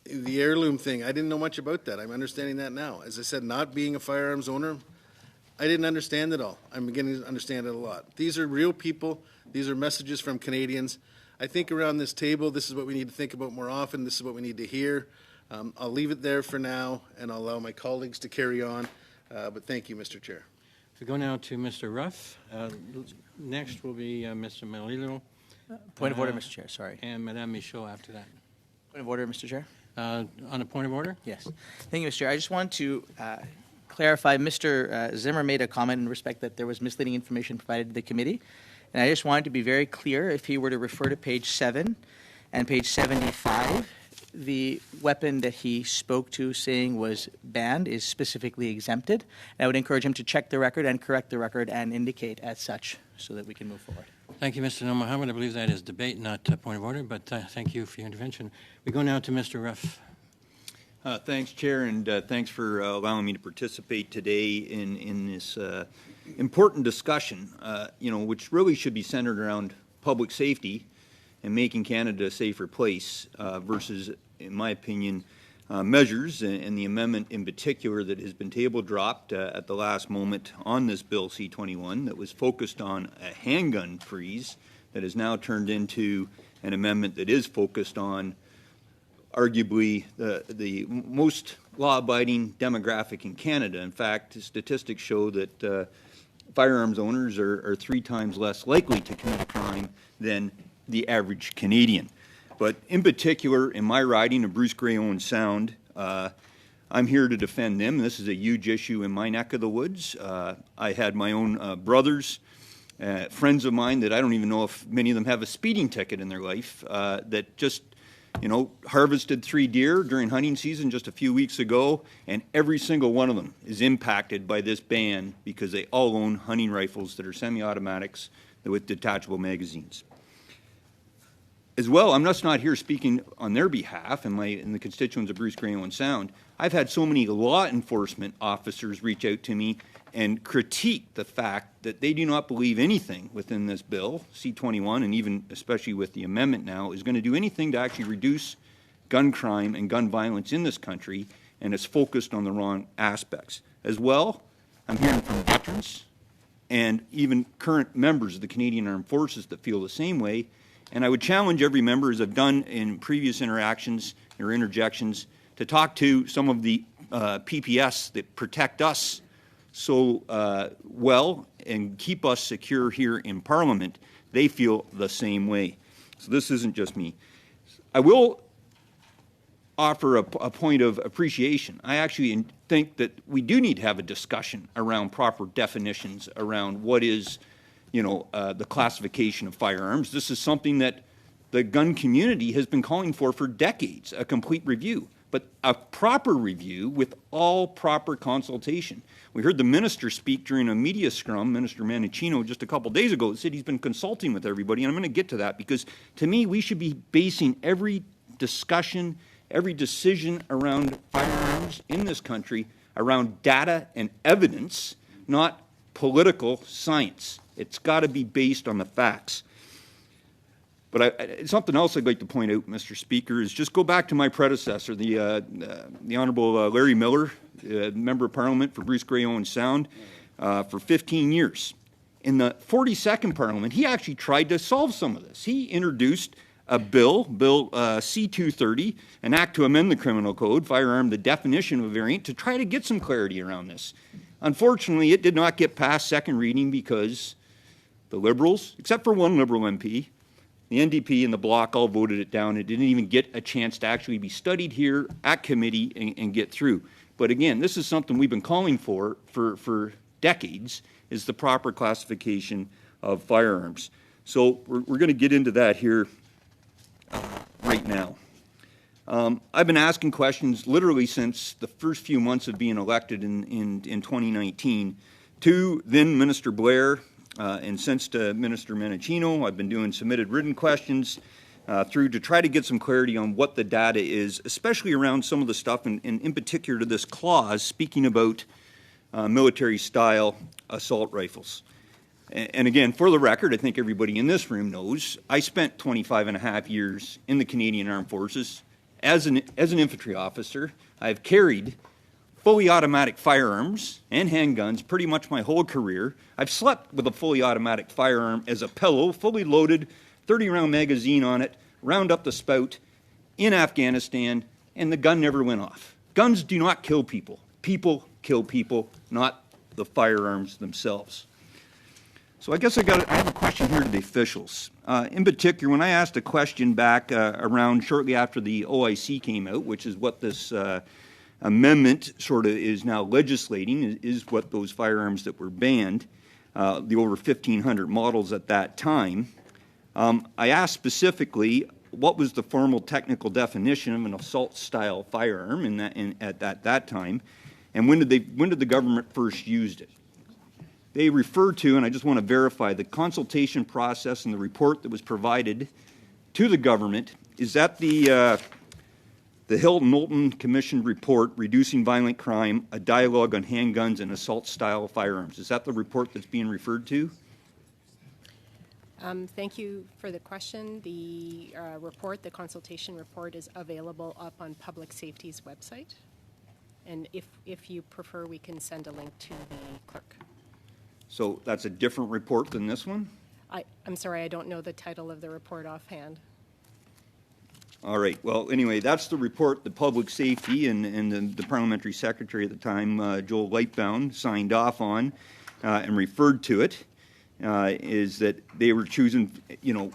The heirloom thing, I didn't know much about that. I'm understanding that now. As I said, not being a firearms owner, I didn't understand it all. I'm beginning to understand it a lot. These are real people. These are messages from Canadians. I think around this table, this is what we need to think about more often. This is what we need to hear. I'll leave it there for now, and I'll allow my colleagues to carry on. But thank you, Mr. Chair. We go now to Mr. Ruff. Next will be Mr. Melillo. Point of order, Mr. Chair, sorry. And Madame Michaud after that. Point of order, Mr. Chair. On a point of order? Yes. Thank you, Mr. Chair. I just want to clarify, Mr. Zimmer made a comment in respect that there was misleading information provided to the committee. And I just wanted to be very clear, if he were to refer to page 7 and page 75, the weapon that he spoke to saying was banned is specifically exempted. And I would encourage him to check the record and correct the record and indicate as such so that we can move forward. Thank you, Mr. Noormohamed. I believe that is debate, not a point of order, but thank you for your intervention. We go now to Mr. Ruff. Thanks, Chair, and thanks for allowing me to participate today in this important discussion, which really should be centered around public safety and making Canada a safer place versus, in my opinion, measures and the amendment in particular that has been table dropped at the last moment on this Bill C-21 that was focused on a handgun freeze that has now turned into an amendment that is focused on arguably the most law-abiding demographic in Canada. In fact, statistics show that firearms owners are 3 times less likely to commit a crime than the average Canadian. But in particular, in my riding of Bruce Grey Owen Sound, I'm here to defend them. This is a huge issue in my neck of the woods. I had my own brothers, friends of mine that I don't even know if many of them have a speeding ticket in their life, that just harvested 3 deer during hunting season just a few weeks ago, and every single one of them is impacted by this ban because they all own hunting rifles that are semi-automatics with detachable magazines. As well, I'm just not here speaking on their behalf and the constituents of Bruce Grey Owen Sound. I've had so many law enforcement officers reach out to me and critique the fact that they do not believe anything within this bill, C-21, and even especially with the amendment now, is going to do anything to actually reduce gun crime and gun violence in this country, and it's focused on the wrong aspects. As well, I'm hearing from veterans and even current members of the Canadian Armed Forces that feel the same way. And I would challenge every member, as I've done in previous interactions or interjections, to talk to some of the PPS that protect us so well and keep us secure here in Parliament. They feel the same way. So this isn't just me. I will offer a point of appreciation. I actually think that we do need to have a discussion around proper definitions around what is the classification of firearms. This is something that the gun community has been calling for decades, a complete review, but a proper review with all proper consultation. We heard the minister speak during a media scrum, Minister Manochino, just a couple days ago, that said he's been consulting with everybody, and I'm going to get to that because, to me, we should be basing every discussion, every decision around firearms in this country around data and evidence, not political science. It's got to be based on the facts. But something else I'd like to point out, Mr. Speaker, is just go back to my predecessor, the Honourable Larry Miller, Member of Parliament for Bruce Grey Owen Sound, for 15 years. In the 42nd Parliament, he actually tried to solve some of this. He introduced a bill C-230, an act to amend the criminal code, firearm, the definition of a variant, to try to get some clarity around this. Unfortunately, it did not get past second reading because the Liberals, except for one Liberal MP, the NDP and the Bloc all voted it down. It didn't even get a chance to actually be studied here at committee and get through. But again, this is something we've been calling for decades, is the proper classification of firearms. So we're going to get into that here right now. I've been asking questions literally since the first few months of being elected in 2019 to then Minister Blair and since to Minister Manochino. I've been doing submitted written questions through to try to get some clarity on what the data is, especially around some of the stuff, and in particular to this clause speaking about military-style assault rifles. And again, for the record, I think everybody in this room knows, I spent 25 and a half years in the Canadian Armed Forces as an infantry officer. I've carried fully automatic firearms and handguns pretty much my whole career. I've slept with a fully automatic firearm as a pillow, fully loaded, 30-round magazine on it, round up the spout in Afghanistan, and the gun never went off. Guns do not kill people. People kill people, not the firearms themselves. So I guess I have a question here to the officials. In particular, when I asked a question back around shortly after the OIC came out, which is what this amendment sort of is now legislating, is what those firearms that were banned, the over 1,500 models at that time, I asked specifically what was the formal technical definition of an assault-style firearm at that time, and when did the government first use it? They refer to, and I just want to verify, the consultation process and the report that was provided to the government. Is that the Hill-Knowlton Commission report, Reducing Violent Crime, a Dialogue on Handguns and Assault-Style Firearms? Is that the report that's being referred to? Thank you for the question. The report, the consultation report, is available up on Public Safety's website. And if you prefer, we can send a link to the clerk. So that's a different report than this one? I'm sorry, I don't know the title of the report offhand. All right. Well, anyway, that's the report that Public Safety and the Parliamentary Secretary at the time, Joel Lightbound, signed off on and referred to it, is that they were choosing, to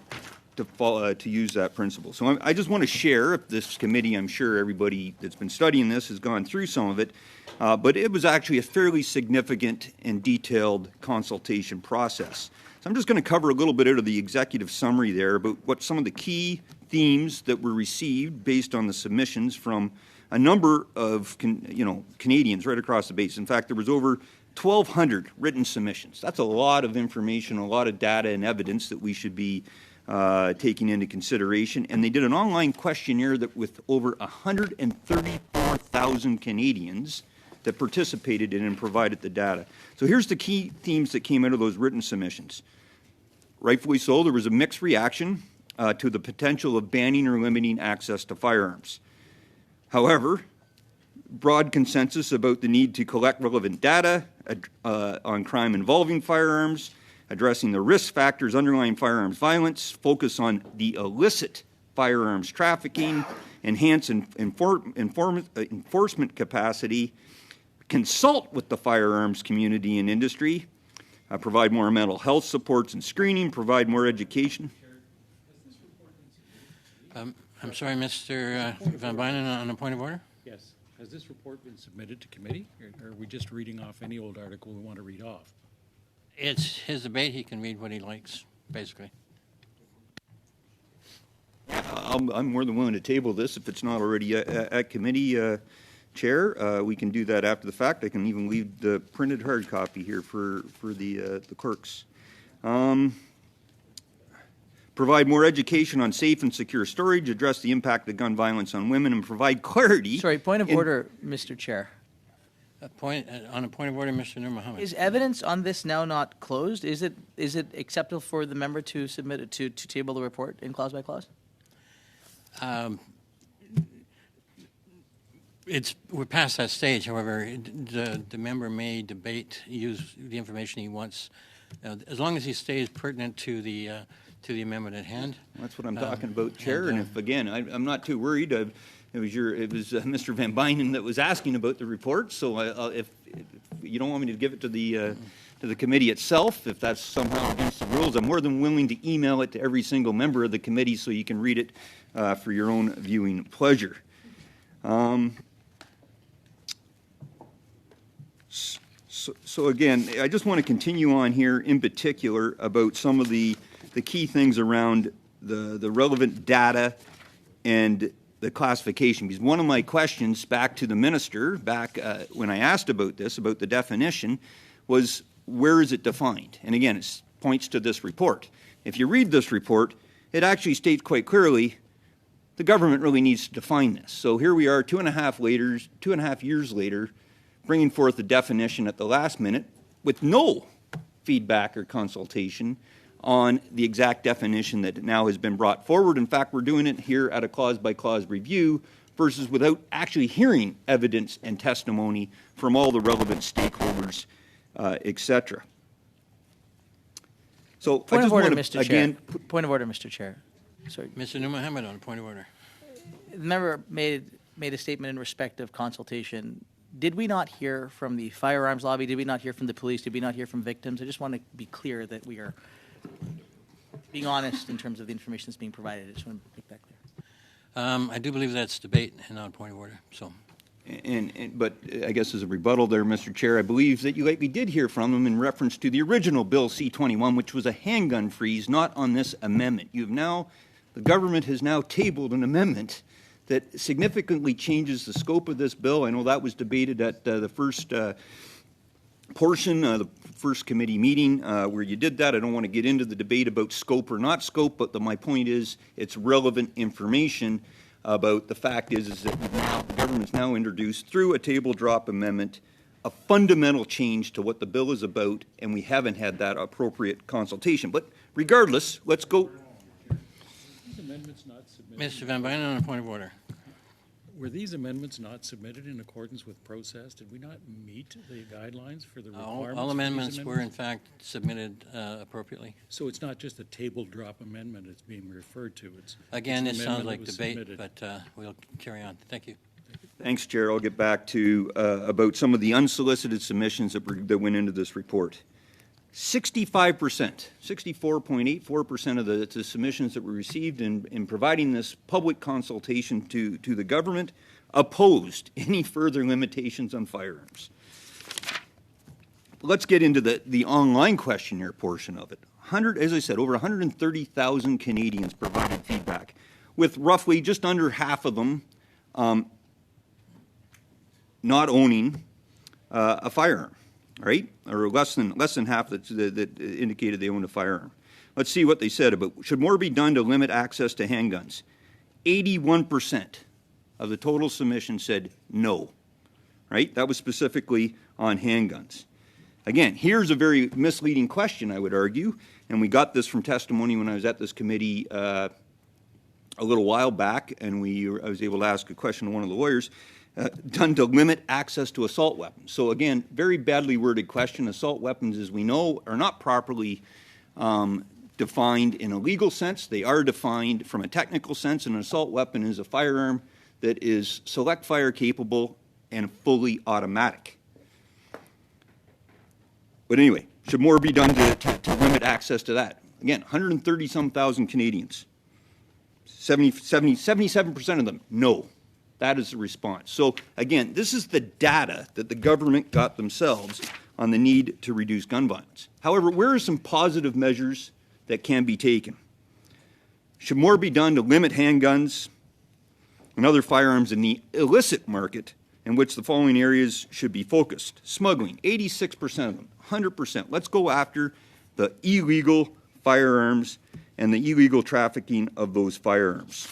use that principle. So I just want to share, if this committee, I'm sure everybody that's been studying this has gone through some of it, but it was actually a fairly significant and detailed consultation process. So I'm just going to cover a little bit out of the executive summary there about what some of the key themes that were received based on the submissions from a number of Canadians right across the base. In fact, there was over 1,200 written submissions. That's a lot of information, a lot of data and evidence that we should be taking into consideration. And they did an online questionnaire that with over 134,000 Canadians that participated in and provided the data. So here's the key themes that came out of those written submissions. Rightfully so, there was a mixed reaction to the potential of banning or limiting access to firearms. However, broad consensus about the need to collect relevant data on crime involving firearms, addressing the risk factors underlying firearms violence, focus on the illicit firearms trafficking, enhance enforcement capacity, consult with the firearms community and industry, provide more mental health supports and screening, provide more education. I'm sorry, Mr. Van Bynen, on a point of order? Yes. Has this report been submitted to committee, or are we just reading off any old article we want to read off? It's his debate. He can read what he likes, basically. I'm more than willing to table this if it's not already at committee, Chair. We can do that after the fact. I can even leave the printed hard copy here for the clerks. Provide more education on safe and secure storage, address the impact of gun violence on women, and provide clarity. Sorry, point of order, Mr. Chair. On a point of order, Mr. Noormohamed. Is evidence on this now not closed? Is it acceptable for the member to submit it to table the report in clause by clause? We're past that stage. However, the member may use the information he wants, as long as he stays pertinent to the amendment at hand. That's what I'm talking about, Chair. And if again, I'm not too worried. It was Mr. Van Bynen that was asking about the report. So if you don't want me to give it to the committee itself, if that's somehow against the rules, I'm more than willing to email it to every single member of the committee so you can read it for your own viewing pleasure. So again, I just want to continue on here in particular about some of the key things around the relevant data and the classification. Because one of my questions back to the minister, when I asked about this, about the definition, was where is it defined? And again, it points to this report. If you read this report, it actually states quite clearly the government really needs to define this. So here we are 2.5 years later, bringing forth a definition at the last minute with no feedback or consultation on the exact definition that now has been brought forward. In fact, we're doing it here at a clause-by-clause review versus without actually hearing evidence and testimony from all the relevant stakeholders, et cetera. So Point I of just order, want Mr. to, again, Chair. Point of order, Mr. Chair. Sorry. Mr. Noormohamed on a point of order. The member made a statement in respect of consultation. Did we not hear from the firearms lobby? Did we not hear from the police? Did we not hear from victims? I just want to be clear that we are being honest in terms of the information that's being provided. I just want to make that clear. I do believe that's debate and not a point of order. So, but I guess as a rebuttal there, Mr. Chair, I believe that you likely did hear from them in reference to the original Bill C-21, which was a handgun freeze, not on this amendment. The government has now tabled an amendment that significantly changes the scope of this bill. I know that was debated at the first portion, the first committee meeting where you did that. I don't want to get into the debate about scope or not scope, but my point is it's relevant information about the fact is that now, the government's now introduced through a table drop amendment a fundamental change to what the bill is about, and we haven't had that appropriate consultation. But regardless, let's go. These amendments not submitted. Mr. Van Bynen on a point of order. Were these amendments not submitted in accordance with process? Did we not meet the guidelines for the requirements? All for these amendments were in fact submitted appropriately. So it's not just a table drop amendment it's being referred to. Again, it's this an sounds amendment like that was debate, submitted. but we'll carry on. Thank you. Thanks, Chair. I'll get back to about some of the unsolicited submissions that went into this report. 65%, 64.84% of the submissions that were received in providing this public consultation to the government opposed any further limitations on firearms. Let's get into the online questionnaire portion of it. As I said, over 130,000 Canadians provided feedback, with roughly just under half of them not owning a firearm. Right, or less than half that indicated they owned a firearm. Let's see what they said about should more be done to limit access to handguns. 81% of the total submission said no. Right, that was specifically on handguns. Again, here's a very misleading question, I would argue, and we got this from testimony when I was at this committee a little while back, and I was able to ask a question to one of the lawyers. Done to limit access to assault weapons. So again, very badly worded question. Assault weapons, as we know, are not properly defined in a legal sense. They are defined from a technical sense. An assault weapon is a firearm that is select fire capable and fully automatic. But anyway, should more be done to limit access to that? Again, 130-some thousand Canadians. 77% of them, no. That is the response. So again, this is the data that the government got themselves on the need to reduce gun violence. However, where are some positive measures that can be taken? Should more be done to limit handguns and other firearms in the illicit market in which the following areas should be focused? Smuggling, 86% of them, 100%. Let's go after the illegal firearms and the illegal trafficking of those firearms.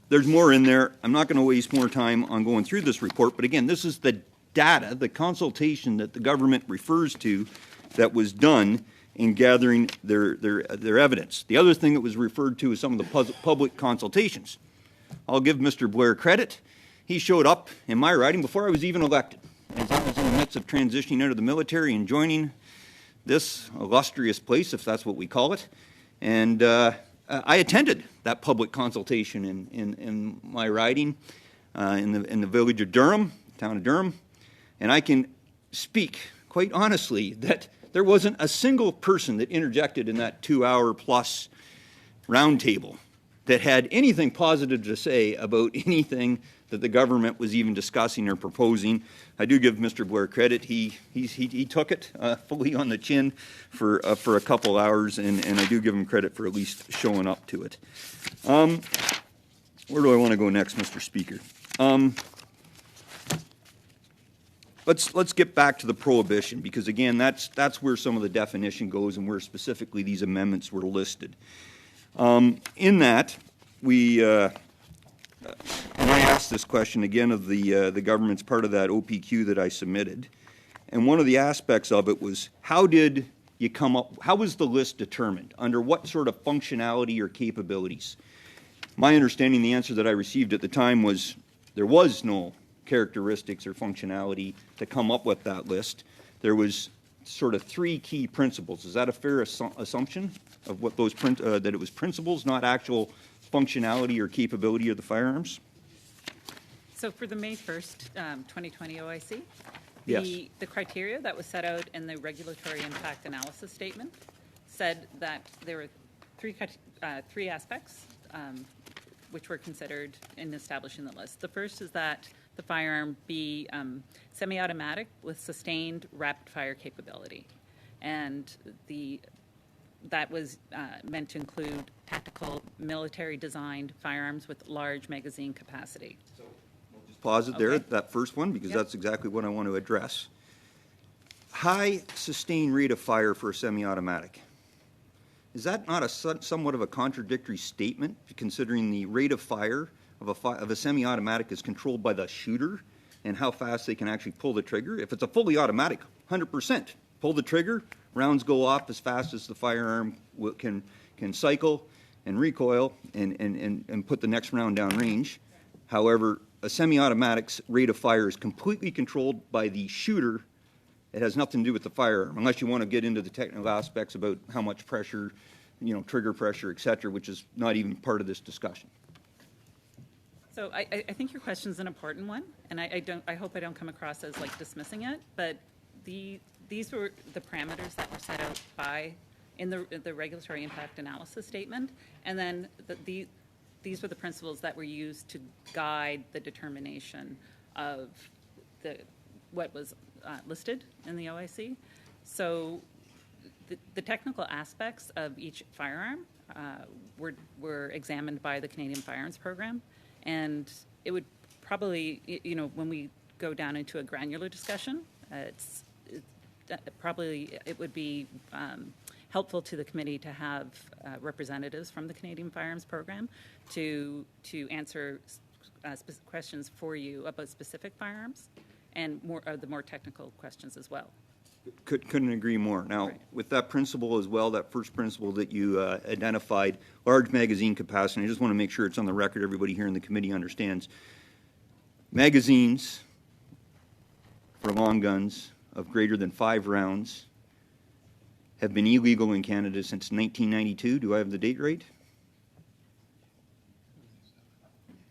There's more in there. I'm not going to waste more time on going through this report, but again, this is the data, the consultation that the government refers to that was done in gathering their evidence. The other thing that was referred to is some of the public consultations. I'll give Mr. Blair credit. He showed up in my riding before I was even elected, as I was in the midst of transitioning out of the military and joining this illustrious place, if that's what we call it, and I attended that public consultation in my riding in the village of Durham, town of Durham, and I can speak quite honestly that there wasn't a single person that interjected in that 2-hour-plus roundtable that had anything positive to say about anything that the government was even discussing or proposing. I do give Mr. Blair credit. He took it fully on the chin for a couple hours, and I do give him credit for at least showing up to it. Where do I want to go next, Mr. Speaker? Let's get back to the prohibition, because again, that's where some of the definition goes and where specifically these amendments were listed. In that, we, and I asked this question again of the government's part of that OPQ that I submitted. And one of the aspects of it was, how did you come up, how was the list determined? Under what sort of functionality or capabilities? My understanding, the answer that I received at the time was there was no characteristics or functionality to come up with that list. There was sort of three key principles. Is that a fair assumption of what those, that it was principles, not actual functionality or capability of the firearms? So for the May 1st, 2020 OIC, Yes. the criteria that was set out in the regulatory impact analysis statement said that there were three aspects which were considered in establishing the list. The first is that the firearm be semi-automatic with sustained rapid-fire capability. And that was meant to include tactical, military-designed firearms with large magazine capacity. Pause it there, Okay. that first one, because Yep. that's exactly what I want to address. High sustained rate of fire for a semi-automatic. Is that not a somewhat of a contradictory statement, considering the rate of fire of a semi-automatic is controlled by the shooter and how fast they can actually pull the trigger? If it's a fully automatic, 100%. Pull the trigger, rounds go off as fast as the firearm can cycle and recoil and put the next round down range. However, a semi-automatic's rate of fire is completely controlled by the shooter. It has nothing to do with the firearm, unless you want to get into the technical aspects about how much pressure, trigger pressure, et cetera, which is not even part of this discussion. So I think your question's an important one, and I hope I don't come across as like dismissing it, but these were the parameters that were set out in the regulatory impact analysis statement, and then these were the principles that were used to guide the determination of what was listed in the OIC. So the technical aspects of each firearm were examined by the Canadian Firearms Program, and it would probably, when we go down into a granular discussion, it would be helpful to the committee to have representatives from the Canadian Firearms Program to answer questions for you about specific firearms and the more technical questions as well. Couldn't agree more. Now, Right. with that principle as well, that first principle that you identified, large magazine capacity, I just want to make sure it's on the record, everybody here in the committee understands. Magazines for long guns of greater than 5 rounds have been illegal in Canada since 1992. Do I have the date right?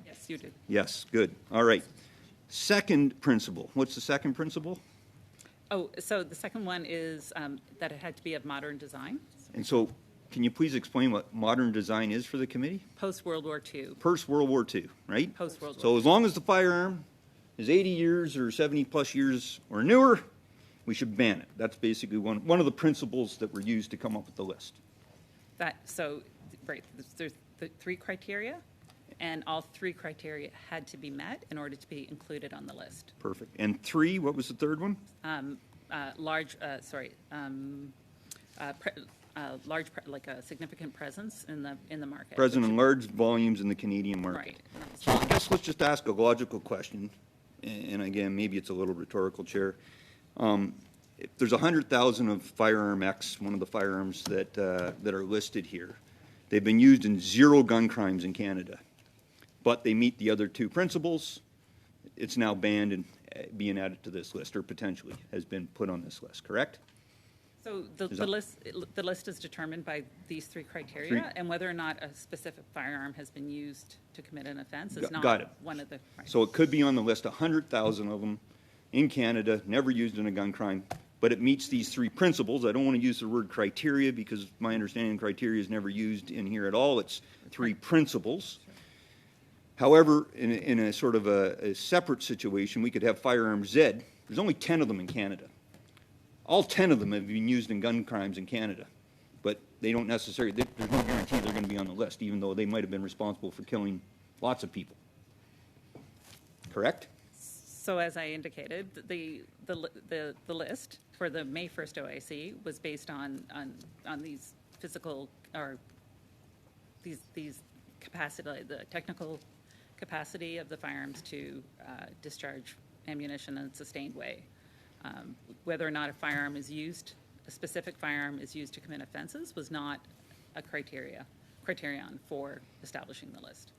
Yes, you did. Yes, good. All right. Second principle. What's the second principle? Oh, so the second one is that it had to be of modern design, And so, can you please explain what modern design is for the committee? post-World War II. Post World War II, right? Post-World War So as long as the firearm is 80 years or 70 plus years or newer, we should ban it. That's basically one of the principles that were used to come up with the list. Right, there's the 3 criteria, and all 3 criteria had to be met in order to be included on the list. Perfect. And 3, what was the third one? Large, like a significant presence in the market. Present in large volumes in the Canadian market. Right. So I guess let's just ask a logical question, and again, maybe it's a little rhetorical, Chair. If there's 100,000 of Firearm X, one of the firearms that are listed here, they've been used in 0 gun crimes in Canada, but they meet the other 2 principles. It's now banned and being added to this list, or potentially has been put on this list, correct? So the list is determined by these 3 criteria, 3. and whether or not a specific firearm has been used to commit an offense is Got it. not one of the. Right. So it could be on the list, 100,000 of them in Canada, never used in a gun crime, but it meets these 3 principles. I don't want to use the word criteria because my understanding criteria is never used in here at all. It's 3 principles. However, in a sort of a separate situation, we could have Firearm Z. There's only 10 of them in Canada. All 10 of them have been used in gun crimes in Canada, but they don't necessarily, there's no guarantee they're going to be on the list, even though they might have been responsible for killing lots of people. Correct? So as I indicated, the list for the May 1st OIC was based on these physical, or these capacity, the technical capacity of the firearms to discharge ammunition in a sustained way. Whether or not a firearm is used, a specific firearm is used to commit offenses was not a criterion for establishing the list.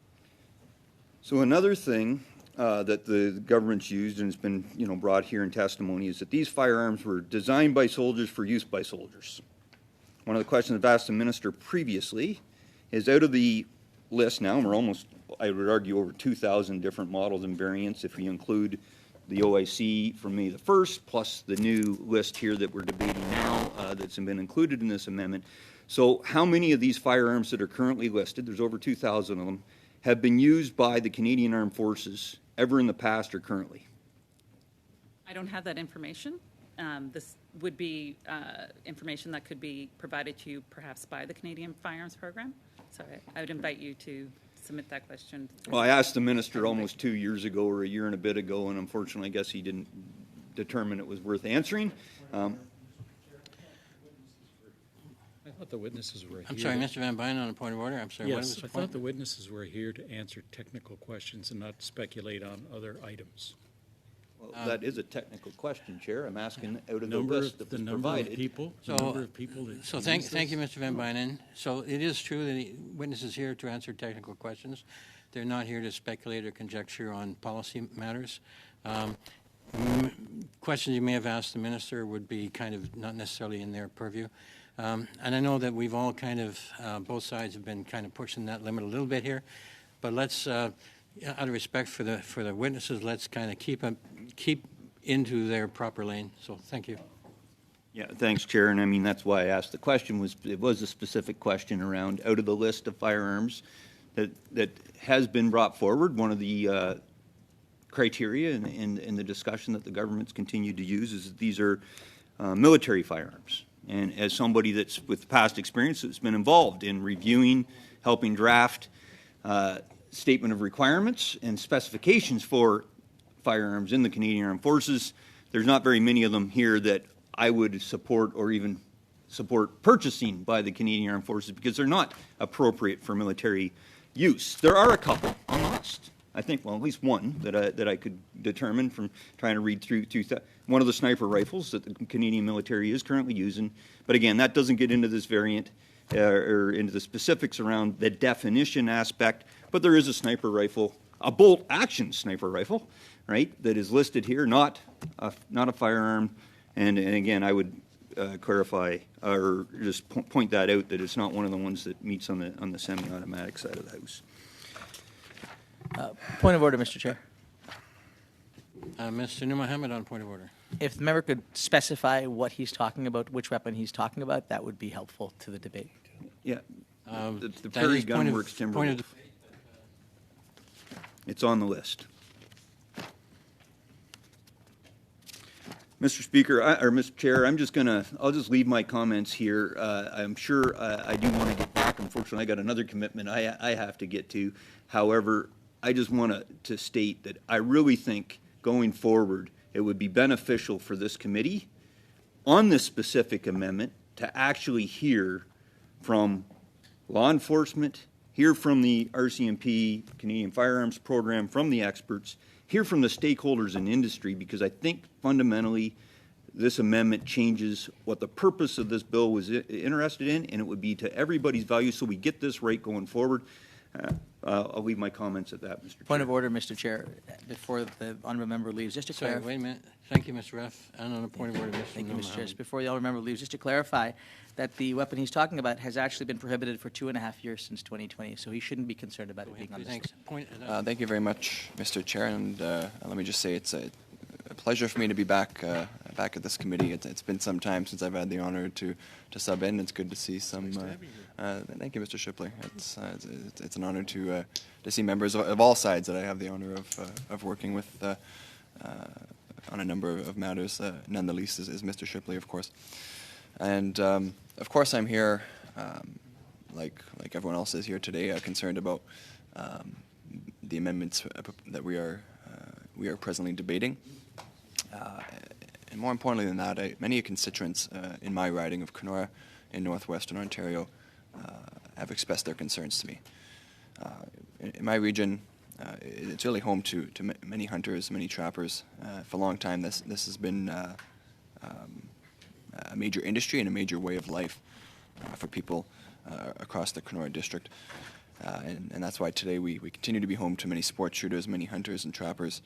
So another thing that the government's used and has been, brought here in testimony is that these firearms were designed by soldiers for use by soldiers. One of the questions I've asked the minister previously is, out of the list now, and we're almost, I would argue, over 2,000 different models and variants if we include the OIC from May the 1st, plus the new list here that we're debating now that's been included in this amendment. So how many of these firearms that are currently listed, there's over 2,000 of them, have been used by the Canadian Armed Forces ever in the past or currently? I don't have that information. This would be information that could be provided to you perhaps by the Canadian Firearms Program. So I would invite you to submit that question. Well, I asked the minister almost 2 years ago or a year and a bit ago, and unfortunately, I guess he didn't determine it was worth answering. I thought the witnesses were here. I'm sorry, Mr. Van Bynen, on a point of order. I'm sorry. What Yes, was I the thought point? the witnesses were here to answer technical questions and not speculate on other items. Well, that is a technical question, Chair. I'm asking out of the Number list that the was number of provided. people, So- the number of people that. So use thank you, this. Mr. Van Bynen. So it is true that the witness is here to answer technical questions. They're not here to speculate or conjecture on policy matters. Questions you may have asked the minister would be kind of not necessarily in their purview. And I know that we've all kind of, both sides have been kind of pushing that limit a little bit here. But let's, out of respect for the witnesses, let's kind of keep into their proper lane. So thank you. Yeah, thanks, Chair. And I mean, that's why I asked the question. It was a specific question around, out of the list of firearms that has been brought forward, one of the criteria in the discussion that the government's continued to use is that these are military firearms. And as somebody that's with past experience that's been involved in reviewing, helping draft statement of requirements and specifications for firearms in the Canadian Armed Forces, there's not very many of them here that I would support or even support purchasing by the Canadian Armed Forces because they're not appropriate for military use. There are a couple on the list. I think, well, at least one that I could determine from trying to read through one of the sniper rifles that the Canadian military is currently using. But again, that doesn't get into this variant or into the specifics around the definition aspect. But there is a sniper rifle, a bolt-action sniper rifle, right, that is listed here, not a firearm. And again, I would clarify or just point that out that it's not one of the ones that meets on the semi-automatic side of the house. Point of order, Mr. Chair. Mr. Noormohamed on point of order. If the member could specify what he's talking about, which weapon he's talking about, that would be helpful to the debate. Yeah, the That Prairie is point of- Gunworks Timber point of Wolf. It's on the list. Mr. Speaker, or Mr. Chair, I'll just leave my comments here. I'm sure I do want to get back. Unfortunately, I got another commitment I have to get to. However, I just want to state that I really think going forward, it would be beneficial for this committee on this specific amendment to actually hear from law enforcement, hear from the RCMP, Canadian Firearms Program, from the experts, hear from the stakeholders in industry, because I think fundamentally this amendment changes what the purpose of this bill was interested in, and it would be to everybody's value, so we get this right going forward. I'll leave my comments at that, Mr. Chair. Point of order, Mr. Chair, before the honourable member leaves, just to Sorry, clarify. wait a minute. Thank you, Mr. Ruff. And on a point of order, Mr. Thank you, Mr. Chair. Noormohamed. Before the honourable member leaves, just to clarify that the weapon he's talking about has actually been prohibited for 2.5 years since 2020, so he shouldn't be concerned about it being on this Thanks. list. Point. Thank you very much, Mr. Chair, and let me just say it's a pleasure for me to be back at this committee. It's been some time since I've had the honor to sub in. It's good to see some. Thank you, Mr. Shipley. It's an honor to see members of all sides that I have the honor of working with on a number of matters. None the least is Mr. Shipley, of course. And of course, I'm here, like everyone else is here today, concerned about the amendments that we are presently debating. And more importantly than that, many constituents in my riding of 𝐂𝐿𝐴 in northwestern Ontario have expressed their concerns to me. In my region, it's really home to many hunters, many trappers. For a long time, this has been a major industry and a major way of life for people across the Kenora district. And that's why today we continue to be home to many sport shooters, many hunters and trappers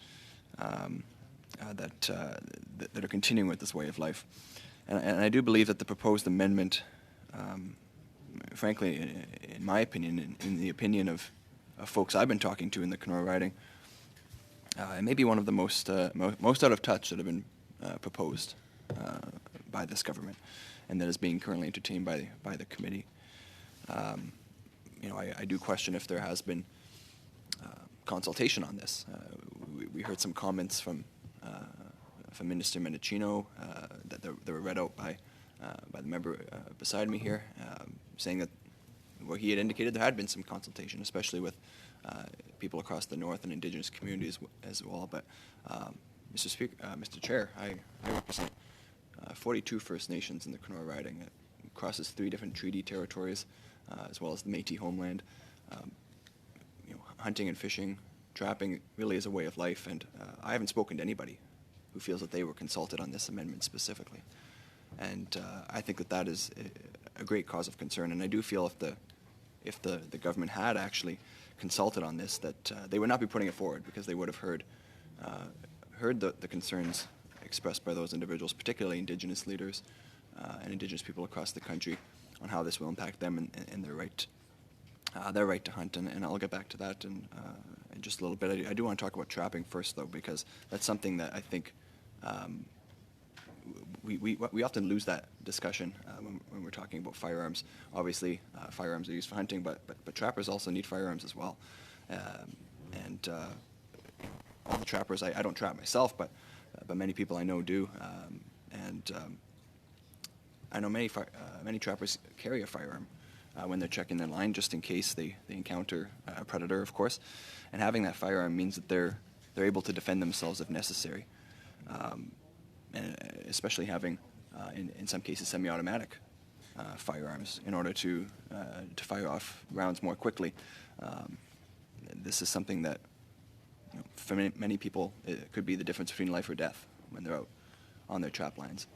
that are continuing with this way of life. And I do believe that the proposed amendment, frankly, in my opinion, in the opinion of folks I've been talking to in the Kenora riding, it may be one of the most out of touch that have been proposed by this government, and that is being currently entertained by the committee. I do question if there has been consultation on this. We heard some comments from Minister Mendicino that they were read out by the member beside me here, saying that where he had indicated there had been some consultation, especially with people across the north and Indigenous communities as well. But Mr. Chair, I represent 42 First Nations in the Kenora riding. It crosses 3 different treaty territories, as well as the 𝐿𝐴𝐻 homeland. Hunting and fishing, trapping really is a way of life, and I haven't spoken to anybody who feels that they were consulted on this amendment specifically. And I think that is a great cause of concern, and I do feel if the government had actually consulted on this, that they would not be putting it forward, because they would have heard the concerns expressed by those individuals, particularly Indigenous leaders and Indigenous people across the country, on how this will impact them and their right to hunt. And I'll get back to that in just a little bit. I do want to talk about trapping first, though, because that's something that I think we often lose that discussion when we're talking about firearms. Obviously, firearms are used for hunting, but trappers also need firearms as well. And all the trappers, I don't trap myself, but many people I know do. I know many trappers carry a firearm when they're checking their line, just in case they encounter a predator, of course. And having that firearm means that they're able to defend themselves if necessary. And especially having, in some cases, semi-automatic firearms in order to fire off rounds more quickly. This is something that, for many people, it could be the difference between life or death when they're out on their trap lines.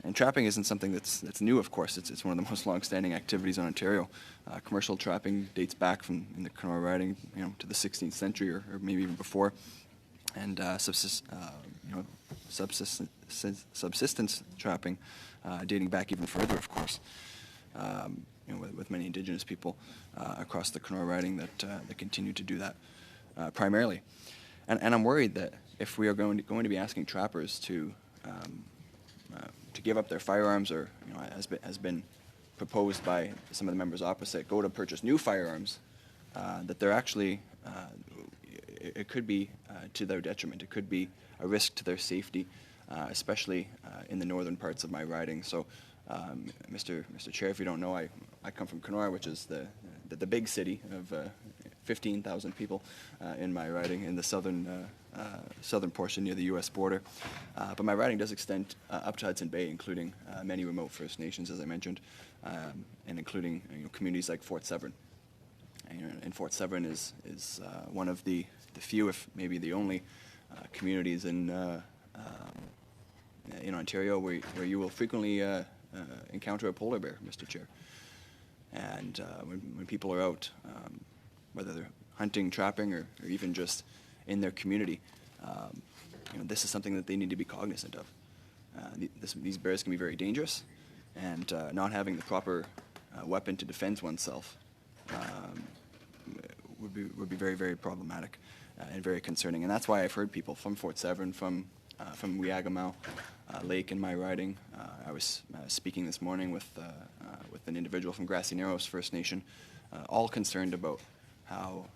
And trapping isn't something that's new, of course. It's one of the most long-standing activities in Ontario. Commercial trapping dates back in the Kenora riding, to the 16th century or maybe even before, and subsistence trapping dating back even further, of course. With many Indigenous people across the Kenora riding that continue to do that primarily. And I'm worried that if we are going to be asking trappers to give up their firearms, or has been proposed by some of the members opposite, go to purchase new firearms, that they're actually it could be to their detriment. It could be a risk to their safety, especially in the northern parts of my riding. So, Mr. Chair, if you don't know, I come from Kenora, which is the big city of 15,000 people in my riding in the southern portion near the U.S. border. But my riding does extend up to Hudson Bay, including many remote First Nations, as I mentioned, and including communities like Fort Severn. And Fort Severn is one of the few, if maybe the only, communities in Ontario where you will frequently encounter a polar bear, Mr. Chair. And when people are out, whether they're hunting, trapping, or even just in their community, this is something that they need to be cognizant of. These bears can be very dangerous, and not having the proper weapon to defend oneself would be very, very problematic and very concerning. And that's why I've heard people from Fort Severn, from 𝐿𝐴𝐻 Lake in my riding. I was speaking this morning with an individual from Grassy Narrows First Nation, all concerned about how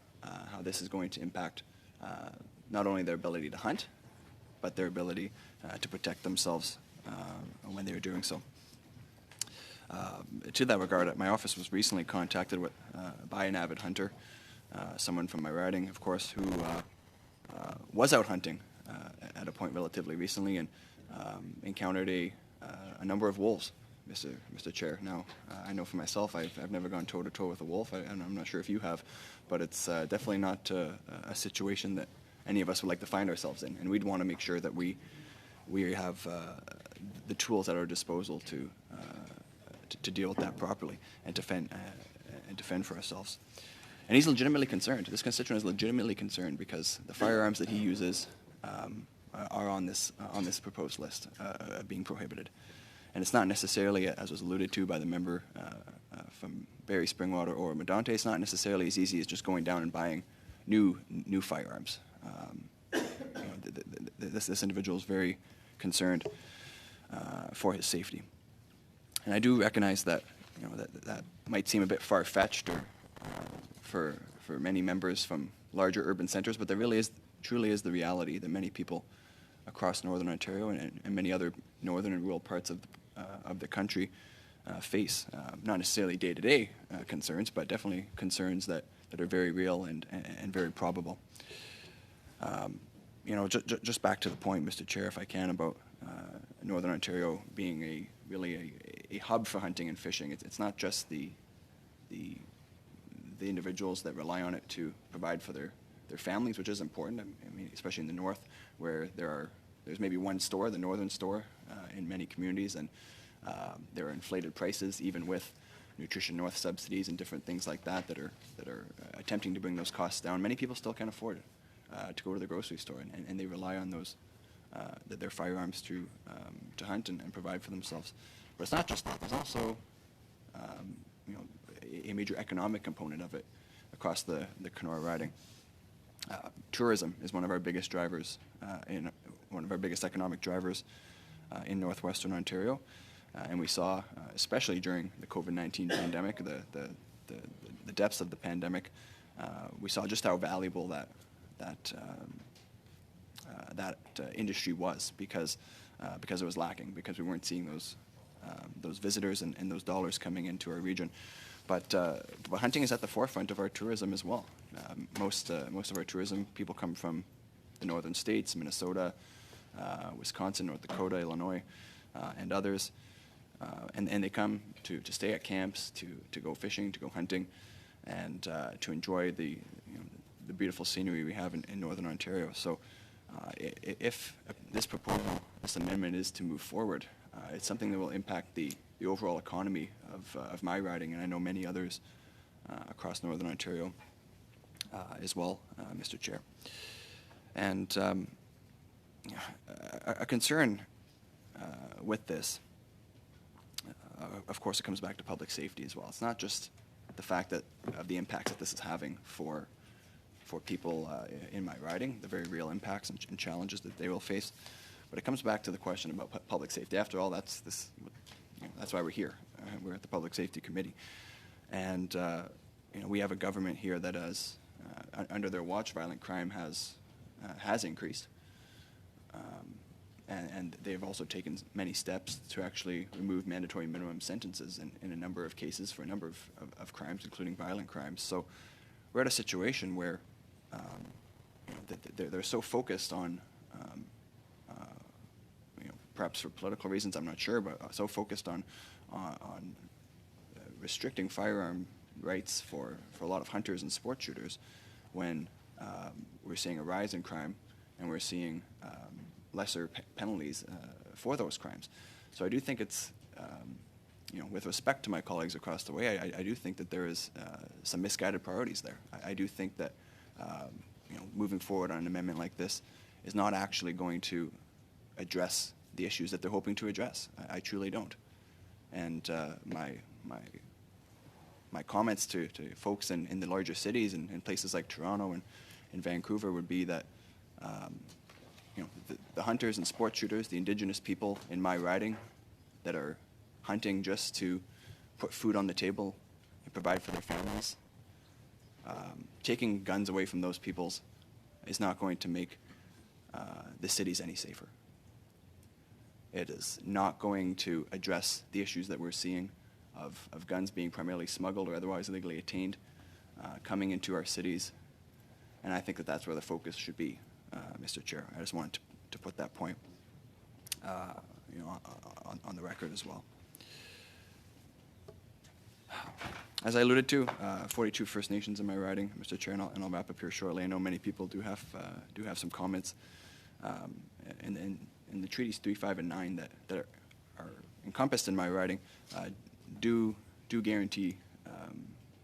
this is going to impact not only their ability to hunt, but their ability to protect themselves when they are doing so. To that regard, my office was recently contacted by an avid hunter, someone from my riding, of course, who was out hunting at a point relatively recently and encountered a number of wolves Mr. Chair. Now, I know for myself, I've never gone toe-to-toe with a wolf, and I'm not sure if you have, but it's definitely not a situation that any of us would like to find ourselves in, and we'd want to make sure that we have the tools at our disposal to deal with that properly and defend for ourselves. And he's legitimately concerned. This constituent is legitimately concerned because the firearms that he uses are on this proposed list being prohibited. And it's not necessarily, as was alluded to by the member from Barrie, Springwater, or Medonte, it's not necessarily as easy as just going down and buying new firearms. This individual is very concerned for his safety. And I do recognize that that might seem a bit far-fetched or for many members from larger urban centers, but there really truly is the reality that many people across Northern Ontario and many other northern and rural parts of the country face. Not necessarily day-to-day concerns, but definitely concerns that are very real and very probable. Just back to the point, Mr. Chair, if I can, about Northern Ontario being really a hub for hunting and fishing. It's not just the individuals that rely on it to provide for their families, which is important. I mean, especially in the north, where there's maybe one store, the Northern store, in many communities, and there are inflated prices, even with Nutrition North subsidies and different things like that that are attempting to bring those costs down. Many people still can't afford it to go to the grocery store, and they rely on those their firearms to hunt and provide for themselves. But it's not just that. There's also a major economic component of it across the Kenora riding. Tourism is one of our biggest drivers, one of our biggest economic drivers in northwestern Ontario, and we saw, especially during the COVID-19 pandemic, the depths of the pandemic, we saw just how valuable that industry was because it was lacking, because we weren't seeing those visitors and those dollars coming into our region. But hunting is at the forefront of our tourism as well. Most of our tourism people come from the northern states, Minnesota, Wisconsin, North Dakota, Illinois, and others, and they come to stay at camps, to go fishing, to go hunting, and to enjoy the beautiful scenery we have in northern Ontario. So, if this proposal, this amendment, is to move forward, it's something that will impact the overall economy of my riding, and I know many others across Northern Ontario as well, Mr. Chair. And a concern with this, of course, it comes back to public safety as well. It's not just the fact of the impacts that this is having for people in my riding, the very real impacts and challenges that they will face, but it comes back to the question about public safety. After all, that's why we're here. We're at the Public Safety Committee, and we have a government here that has, under their watch, violent crime has increased, and they've also taken many steps to actually remove mandatory minimum sentences in a number of cases for a number of crimes, including violent crimes. So we're at a situation where they're so focused on, perhaps for political reasons, I'm not sure, but so focused on restricting firearm rights for a lot of hunters and sport shooters, when we're seeing a rise in crime and we're seeing lesser penalties for those crimes. So I do think it's, with respect to my colleagues across the way, I do think that there is some misguided priorities there. I do think that moving forward on an amendment like this is not actually going to address the issues that they're hoping to address. I truly don't. And my comments to folks in the larger cities and in places like Toronto and in Vancouver would be that the hunters and sport shooters, the Indigenous people in my riding that are hunting just to put food on the table and provide for their families, taking guns away from those peoples is not going to make the cities any safer. It is not going to address the issues that we're seeing of guns being primarily smuggled or otherwise illegally attained, coming into our cities. And I think that that's where the focus should be, Mr. Chair. I just wanted to put that point on the record as well. As I alluded to, 42 First Nations in my riding, Mr. Chair, and I'll wrap up here shortly. I know many people do have some comments in the treaties 3, 5, and 9 that are encompassed in my riding do guarantee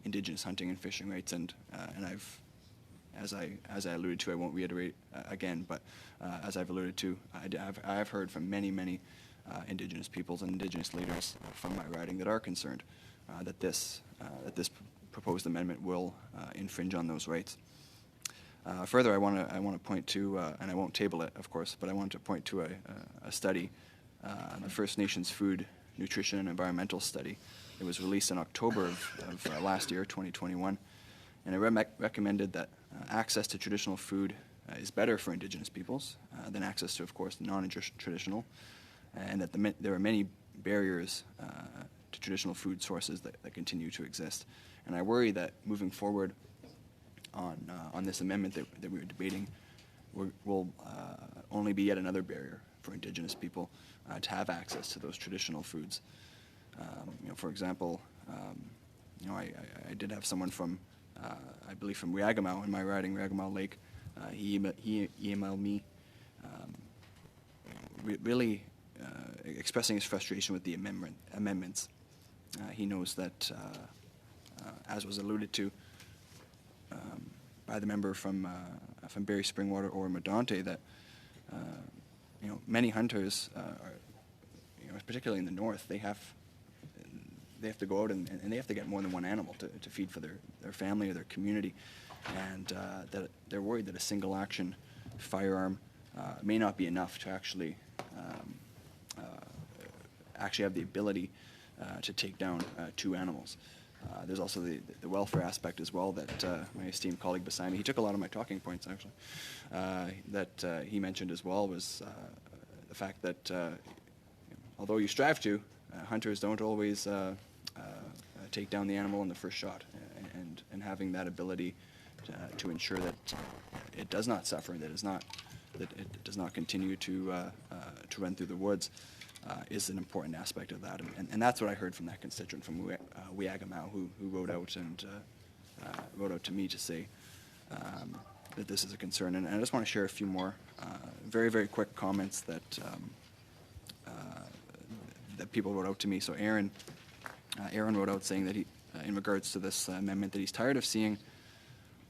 Indigenous hunting and fishing rights, and I've, as I alluded to, I won't reiterate again, but as I've alluded to, I've heard from many Indigenous peoples and Indigenous leaders from my riding that are concerned that this proposed amendment will infringe on those rights. Further, I want to point to, and I won't table it, of course, but I want to point to a study, the First Nations Food, Nutrition, and Environmental Study. It was released in October of last year, 2021, and it recommended that access to traditional food is better for Indigenous peoples than access to, of course, non-traditional, and that there are many barriers to traditional food sources that continue to exist. And I worry that moving forward on this amendment that we were debating will only be yet another barrier for Indigenous people to have access to those traditional foods. For example, I did have someone from, I believe from 𝐿𝐴𝐿𝐿 in my riding, 𝐿𝐴𝐿𝐿 Lake. He emailed me really expressing his frustration with the amendments. He knows that, as was alluded to by the member from Barrie Springwater or Medonte, that many hunters, particularly in the north, they have to go out and they have to get more than one animal to feed for their family or their community, and that they're worried that a single action firearm may not be enough to actually have the ability to take down 2 animals. There's also the welfare aspect as well that my esteemed colleague beside me, he took a lot of my talking points actually, that he mentioned as well, was the fact that although you strive to, hunters don't always take down the animal in the first shot, and having that ability to ensure that it does not suffer, that it does not continue to run through the woods, is an important aspect of that, and that's what I heard from that constituent from 𝐿𝐴𝐿𝐿 who wrote out to me to say that this is a concern. And I just want to share a few more very quick comments that people wrote out to me. So Aaron wrote out saying that he, in regards to this amendment, that he's tired of seeing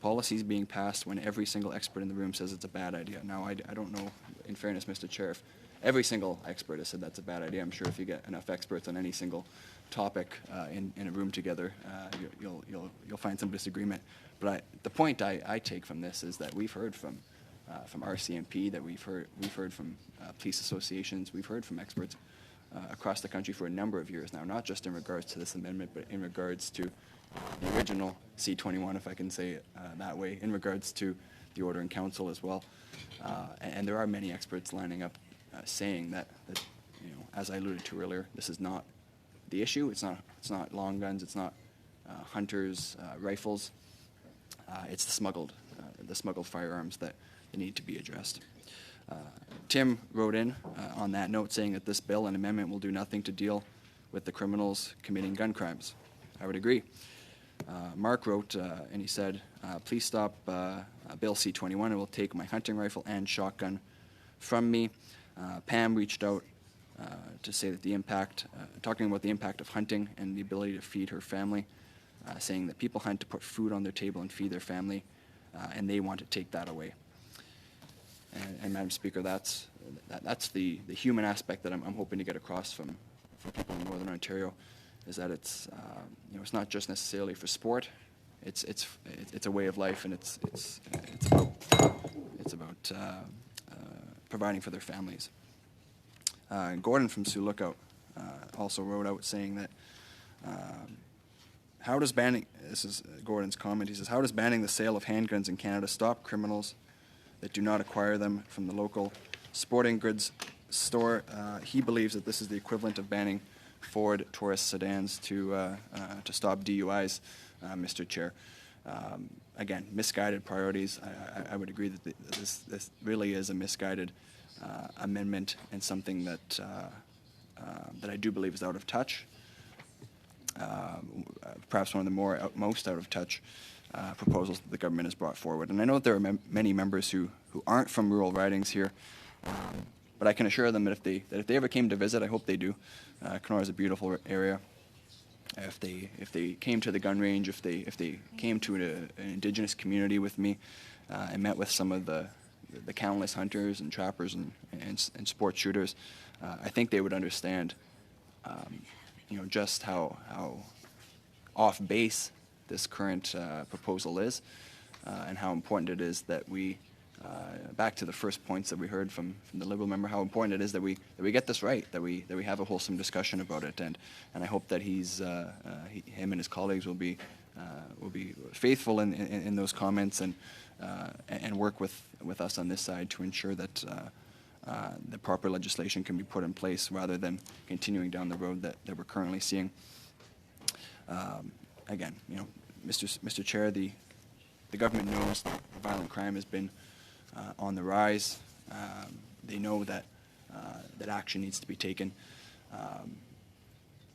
policies being passed when every single expert in the room says it's a bad idea. Now, I don't know, in fairness, Mr. Chair, if every single expert has said that's a bad idea. I'm sure if you get enough experts on any single topic in a room together, you'll find some disagreement. But the point I take from this is that we've heard from RCMP, that we've heard from police associations, we've heard from experts across the country for a number of years now, not just in regards to this amendment, but in regards to the original C-21, if I can say it that way, in regards to the Order in Council as well. And there are many experts lining up saying that as I alluded to earlier, this is not the issue. It's not long guns. It's not hunters' rifles. It's the smuggled firearms that need to be addressed. Tim wrote in on that note saying that this bill and amendment will do nothing to deal with the criminals committing gun crimes. I would agree. Mark wrote and he said, please stop Bill C-21. It will take my hunting rifle and shotgun from me. Pam reached out to say that talking about the impact of hunting and the ability to feed her family, saying that people hunt to put food on their table and feed their family, and they want to take that away. And Madam Speaker, that's the human aspect that I'm hoping to get across from people in Northern Ontario, is that it's not just necessarily for sport. It's a way of life, and it's about providing for their families. Gordon from Sioux Lookout also wrote out saying that how does banning, this is Gordon's comment, he says, how does banning the sale of handguns in Canada stop criminals that do not acquire them from the local sporting goods store? He believes that this is the equivalent of banning Ford Taurus sedans to stop DUIs, Mr. Chair. Again, misguided priorities. I would agree that this really is a misguided amendment, and something that I do believe is out of touch. perhaps one of the most out of touch proposals that the government has brought forward. And I know that there are many members who aren't from rural ridings here, but I can assure them that if they ever came to visit, I hope they do. Kenora is a beautiful area. If they came to the gun range, if they came to an Indigenous community with me, and met with some of the countless hunters and trappers and sports shooters, I think they would understand, just how off base this current proposal is, and how important it is that we, back to the first points that we heard from the Liberal member, how important it is that we get this right, that we have a wholesome discussion about it, and I hope that him and his colleagues will be faithful in those comments and work with us on this side to ensure that the proper legislation can be put in place rather than continuing down the road that we're currently seeing. Again, Mr. Chair, the government knows that violent crime has been on the rise. They know that action needs to be taken,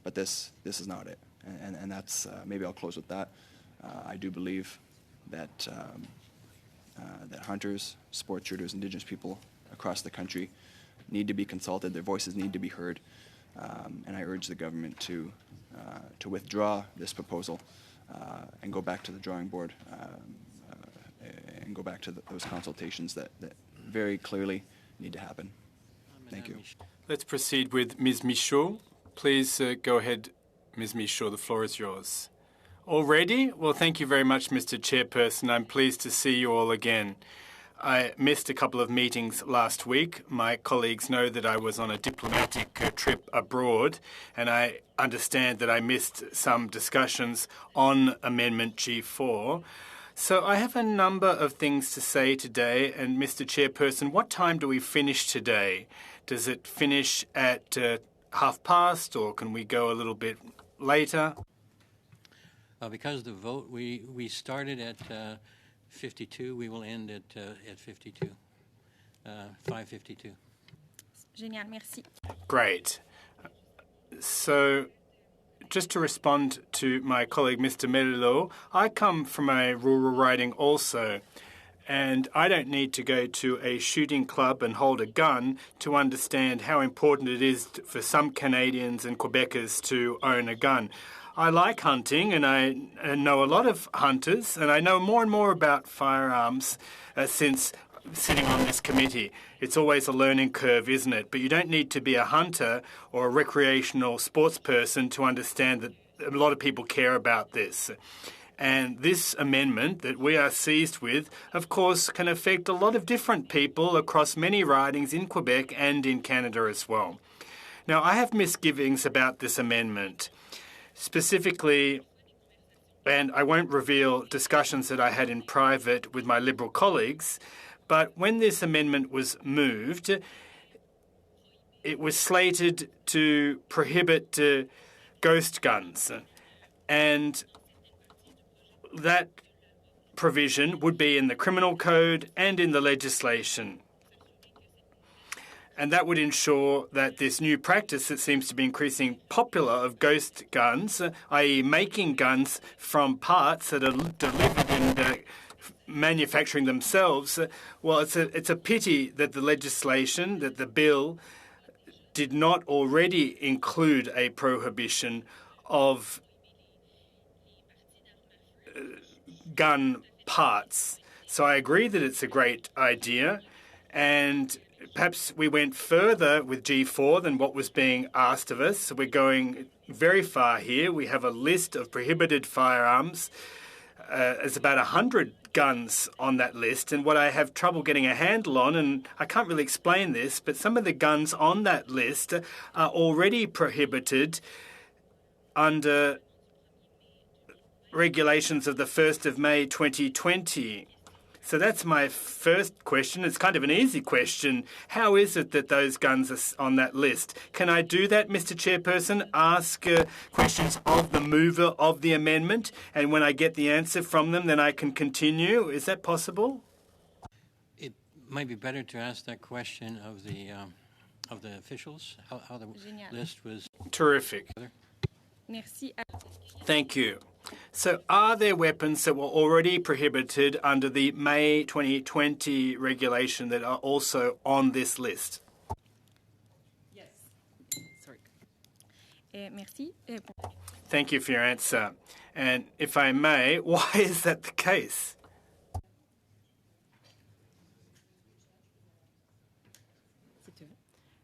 but this is not it. And that's maybe I'll close with that. I do believe that that hunters, sport shooters, Indigenous people across the country need to be consulted. Their voices need to be heard, and I urge the government to withdraw this proposal and go back to the drawing board and go back to those consultations that very clearly need to happen. Thank you. Let's proceed with Ms. Michaud. Please go ahead, Ms. Michaud. The floor is yours. Already? Well, thank you very much, Mr. Chairperson. I'm pleased to see you all again. I missed a couple of meetings last week. My colleagues know that I was on a diplomatic trip abroad, and I understand that I missed some discussions on Amendment G4. So I have a number of things to say today, and Mr. Chairperson, what time do we finish today? Does it finish at past, or can we go a little bit later? Because of the vote, we started at 52. We will end at 52, 5:52. Génial, merci. Great. So, just to respond to my colleague, Mr. Melillo, I come from a rural riding also, and I don't need to go to a shooting club and hold a gun to understand how important it is for some Canadians and Quebecers to own a gun. I like hunting, and I know a lot of hunters, and I know more and more about firearms since sitting on this committee. It's always a learning curve, isn't it? But you don't need to be a hunter or a recreational sports person to understand that a lot of people care about this. And this amendment that we are seized with, of course, can affect a lot of different people across many ridings in Quebec and in Canada as well. Now, I have misgivings about this amendment. Specifically, and I won't reveal discussions that I had in private with my Liberal colleagues, but when this amendment was moved, it was slated to prohibit ghost guns. And that provision would be in the criminal code and in the legislation. And that would ensure that this new practice that seems to be increasing popular of ghost guns, i.e. making guns from parts that are delivered and manufacturing themselves, well, it's a pity that the legislation, that the bill, did not already include a prohibition of gun parts. So I agree that it's a great idea, and perhaps we went further with G4 than what was being asked of us. So we're going very far here. We have a list of prohibited firearms. There's about 100 guns on that list. And what I have trouble getting a handle on, and I can't really explain this, but some of the guns on that list are already prohibited under regulations of the 1st of May 2020. So that's my first question. It's kind of an easy question. How is it that those guns are on that list? Can I do that, Mr. Chairperson? Ask questions of the mover of the amendment, and when I get the answer from them, then I can continue. Is that possible? It might be better to ask that question of the officials, how the Génial. list was. Terrific. Merci. Thank you. So are there weapons that were already prohibited under the May 2020 regulation that are also on this list? Yes. Sorry. Merci. Thank you for your answer. And if I may, why is that the case?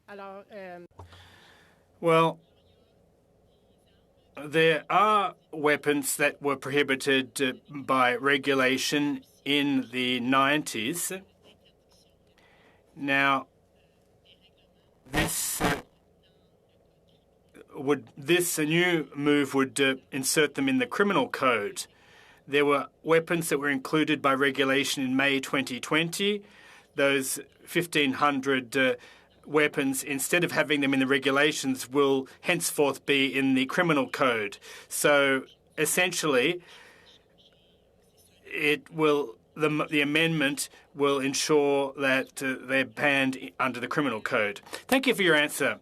Alors, Well, there are weapons that were prohibited by regulation in the 90s. Now, this new move would insert them in the criminal code. There were weapons that were included by regulation in May 2020. Those 1,500 weapons, instead of having them in the regulations, will henceforth be in the criminal code. So essentially, the amendment will ensure that they're banned under the criminal code. Thank you for your answer.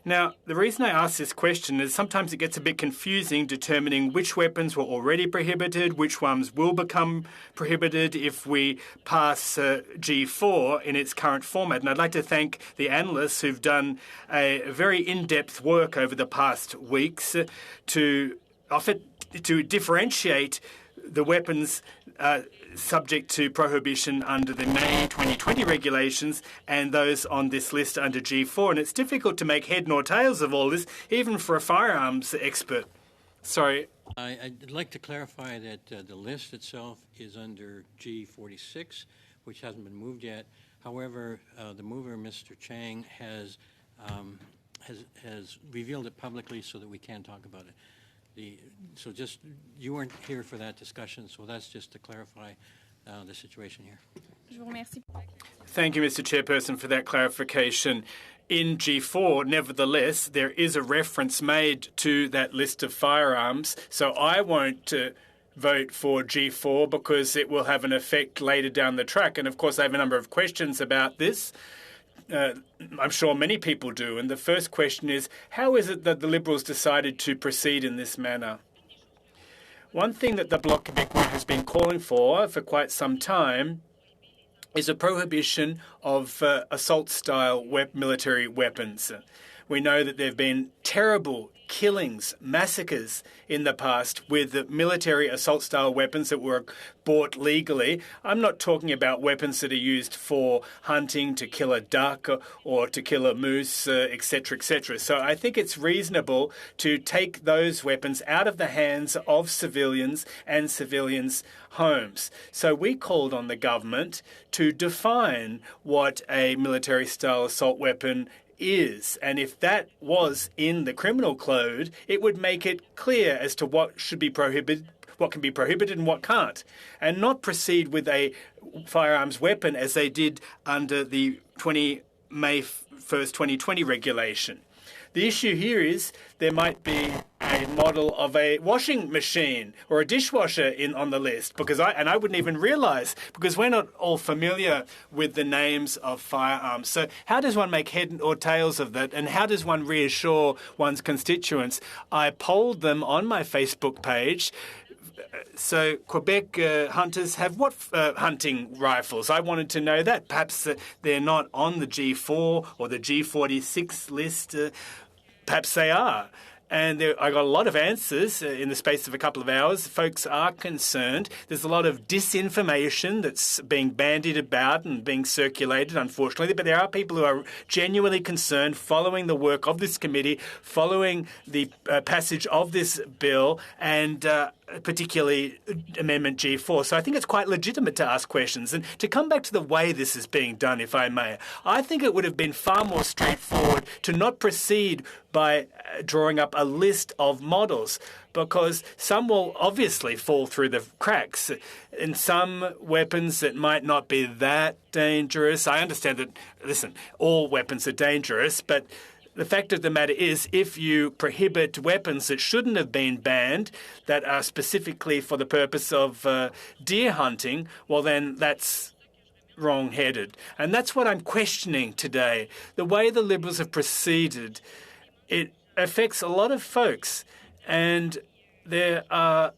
Now, the reason I ask this question is sometimes it gets a bit confusing determining which weapons were already prohibited, which ones will become prohibited if we pass G4 in its current format. And I'd like to thank the analysts who've done a very in-depth work over the past weeks to differentiate the weapons subject to prohibition under the May 2020 regulations and those on this list under G4. And it's difficult to make head nor tails of all this, even for a firearms expert. Sorry. I'd like to clarify that the list itself is under G46, which hasn't been moved yet. However, the mover, Mr. Chang, has revealed it publicly so that we can talk about it. So just, you weren't here for that discussion, so that's just to clarify the situation here. Je vous remercie. Thank you, Mr. Chairperson, for that clarification. In G4, nevertheless, there is a reference made to that list of firearms, so I won't vote for G4 because it will have an effect later down the track. And of course, I have a number of questions about this. I'm sure many people do. And the first question is, how is it that the Liberals decided to proceed in this manner? One thing that the Bloc Québécois has been calling for quite some time is a prohibition of assault-style military weapons. We know that there have been terrible killings, massacres in the past with military assault-style weapons that were bought legally. I'm not talking about weapons that are used for hunting, to kill a duck or to kill a moose, etc., etc. So I think it's reasonable to take those weapons out of the hands of civilians and civilians' homes. So we called on the government to define what a military-style assault weapon is. And if that was in the criminal code, it would make it clear as to what should be prohibited, what can be prohibited and what can't, and not proceed with a firearms weapon as they did under the May 1st, 2020 regulation. The issue here is there might be a model of a washing machine or a dishwasher on the list, because I wouldn't even realise, because we're not all familiar with the names of firearms. So how does one make head or tails of that, and how does one reassure one's constituents? I polled them on my Facebook page. So Quebec hunters have what hunting rifles? I wanted to know that. Perhaps they're not on the G4 or the G46 list. Perhaps they are. And I got a lot of answers in the space of a couple of hours. Folks are concerned. There's a lot of disinformation that's being bandied about and being circulated, unfortunately. But there are people who are genuinely concerned, following the work of this committee, following the passage of this bill, and particularly Amendment G4. So I think it's quite legitimate to ask questions. And to come back to the way this is being done, if I may, I think it would have been far more straightforward to not proceed by drawing up a list of models, because some will obviously fall through the cracks. And some weapons that might not be that dangerous. I understand that, listen, all weapons are dangerous, but the fact of the matter is, if you prohibit weapons that shouldn't have been banned, that are specifically for the purpose of deer hunting, well, then that's wrong-headed. And that's what I'm questioning today. The way the Liberals have proceeded, it affects a lot of folks. And there are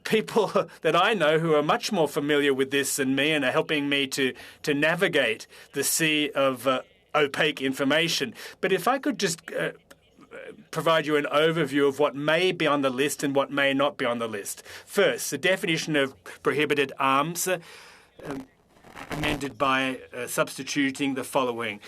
people that I know who are much more familiar with this than me and are helping me to navigate the sea of opaque information. But if I could just provide you an overview of what may be on the list and what may not be on the list. First, the definition of prohibited arms, amended by substituting the following.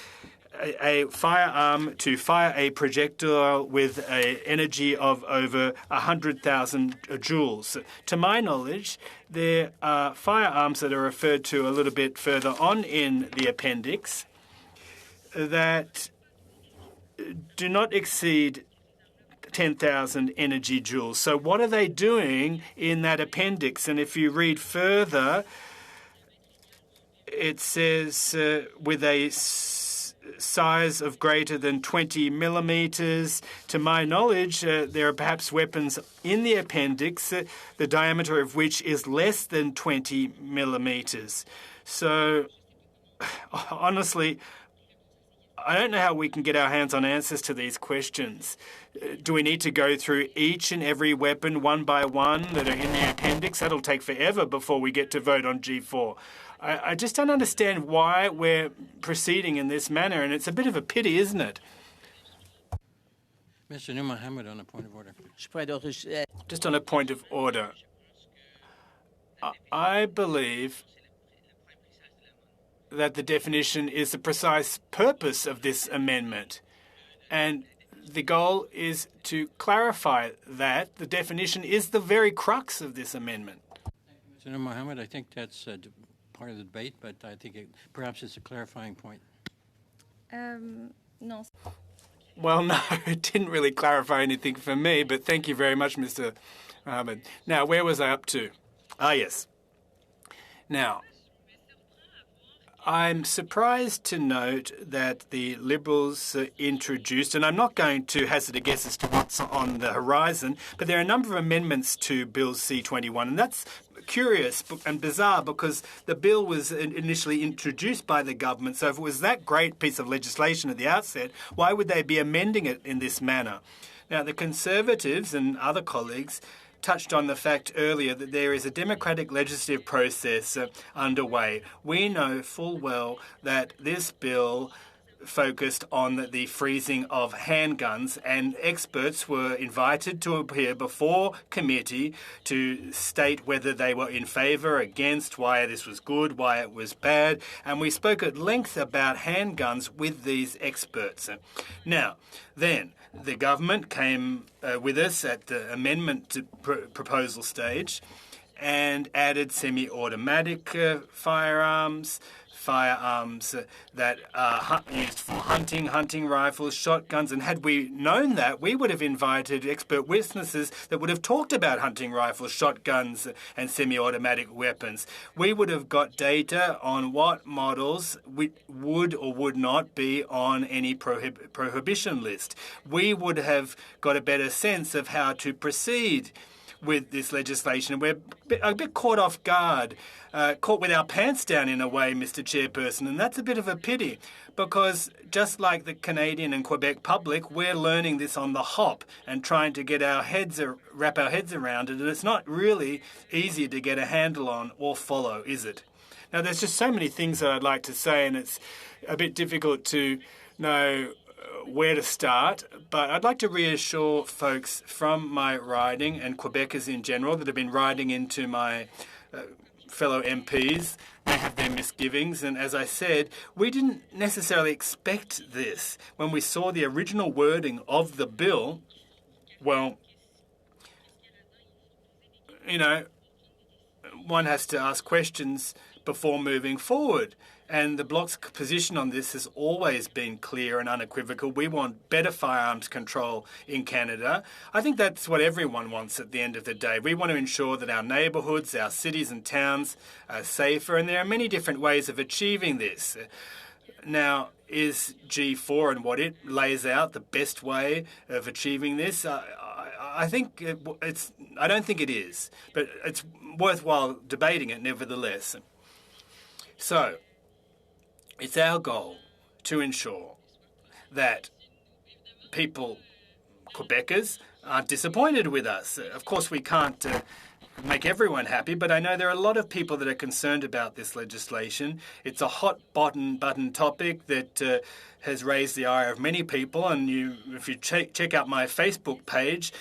A firearm to fire a projectile with an energy of over 100,000 joules. To my knowledge, there are firearms that are referred to a little bit further on in the appendix that do not exceed 10,000 energy joules. So what are they doing in that appendix? And if you read further, it says with a size of greater than 20 millimeters. To my knowledge, there are perhaps weapons in the appendix, the diameter of which is less than 20 millimeters. So, honestly, I don't know how we can get our hands on answers to these questions. Do we need to go through each and every weapon one by one that are in the appendix? That'll take forever before we get to vote on G4. I just don't understand why we're proceeding in this manner, and it's a bit of a pity, isn't it? Mr. Noormohamed on a point of order. Just on a point of order. I believe that the definition is the precise purpose of this amendment, and the goal is to clarify that the definition is the very crux of this amendment. Mr. Noormohamed, I think that's part of the debate, but I think perhaps it's a clarifying point. No. Well, no, it didn't really clarify anything for me, but thank you very much, Mr. Mohammed. Now, where was I up to? Ah, yes. Now, I'm surprised to note that the Liberals introduced, and I'm not going to hazard a guess as to what's on the horizon, but there are a number of amendments to Bill C-21, and that's curious and bizarre because the bill was initially introduced by the government. So if it was that great piece of legislation at the outset, why would they be amending it in this manner? Now, the Conservatives and other colleagues touched on the fact earlier that there is a democratic legislative process underway. We know full well that this bill focused on the freezing of handguns, and experts were invited to appear before committee to state whether they were in favour, against, why this was good, why it was bad, and we spoke at length about handguns with these experts. Now, then, the government came with us at the amendment proposal stage and added semi-automatic firearms that are used for hunting rifles, shotguns. And had we known that, we would have invited expert witnesses that would have talked about hunting rifles, shotguns, and semi-automatic weapons. We would have got data on what models would or would not be on any prohibition list. We would have got a better sense of how to proceed with this legislation. We're a bit caught off guard, caught with our pants down in a way, Mr. Chairperson, and that's a bit of a pity because just like the Canadian and Quebec public, we're learning this on the hop and trying to get wrap our heads around it, and it's not really easy to get a handle on or follow, is it? Now, there's just so many things that I'd like to say, and it's a bit difficult to know where to start, but I'd like to reassure folks from my riding and Quebecers in general that have been riding into my fellow MPs. They have their misgivings, and as I said, we didn't necessarily expect this. When we saw the original wording of the bill, well, you know, one has to ask questions before moving forward. And the Bloc's position on this has always been clear and unequivocal. We want better firearms control in Canada. I think that's what everyone wants at the end of the day. We want to ensure that our neighbourhoods, our cities and towns are safer, and there are many different ways of achieving this. Now, is G4 and what it lays out the best way of achieving this? I think I don't think it is, but it's worthwhile debating it nevertheless. So, it's our goal to ensure that people, Quebecers, aren't disappointed with us. Of course, we can't make everyone happy, but I know there are a lot of people that are concerned about this legislation. It's a hot button topic that has raised the ire of many people, and if you check out my Facebook page,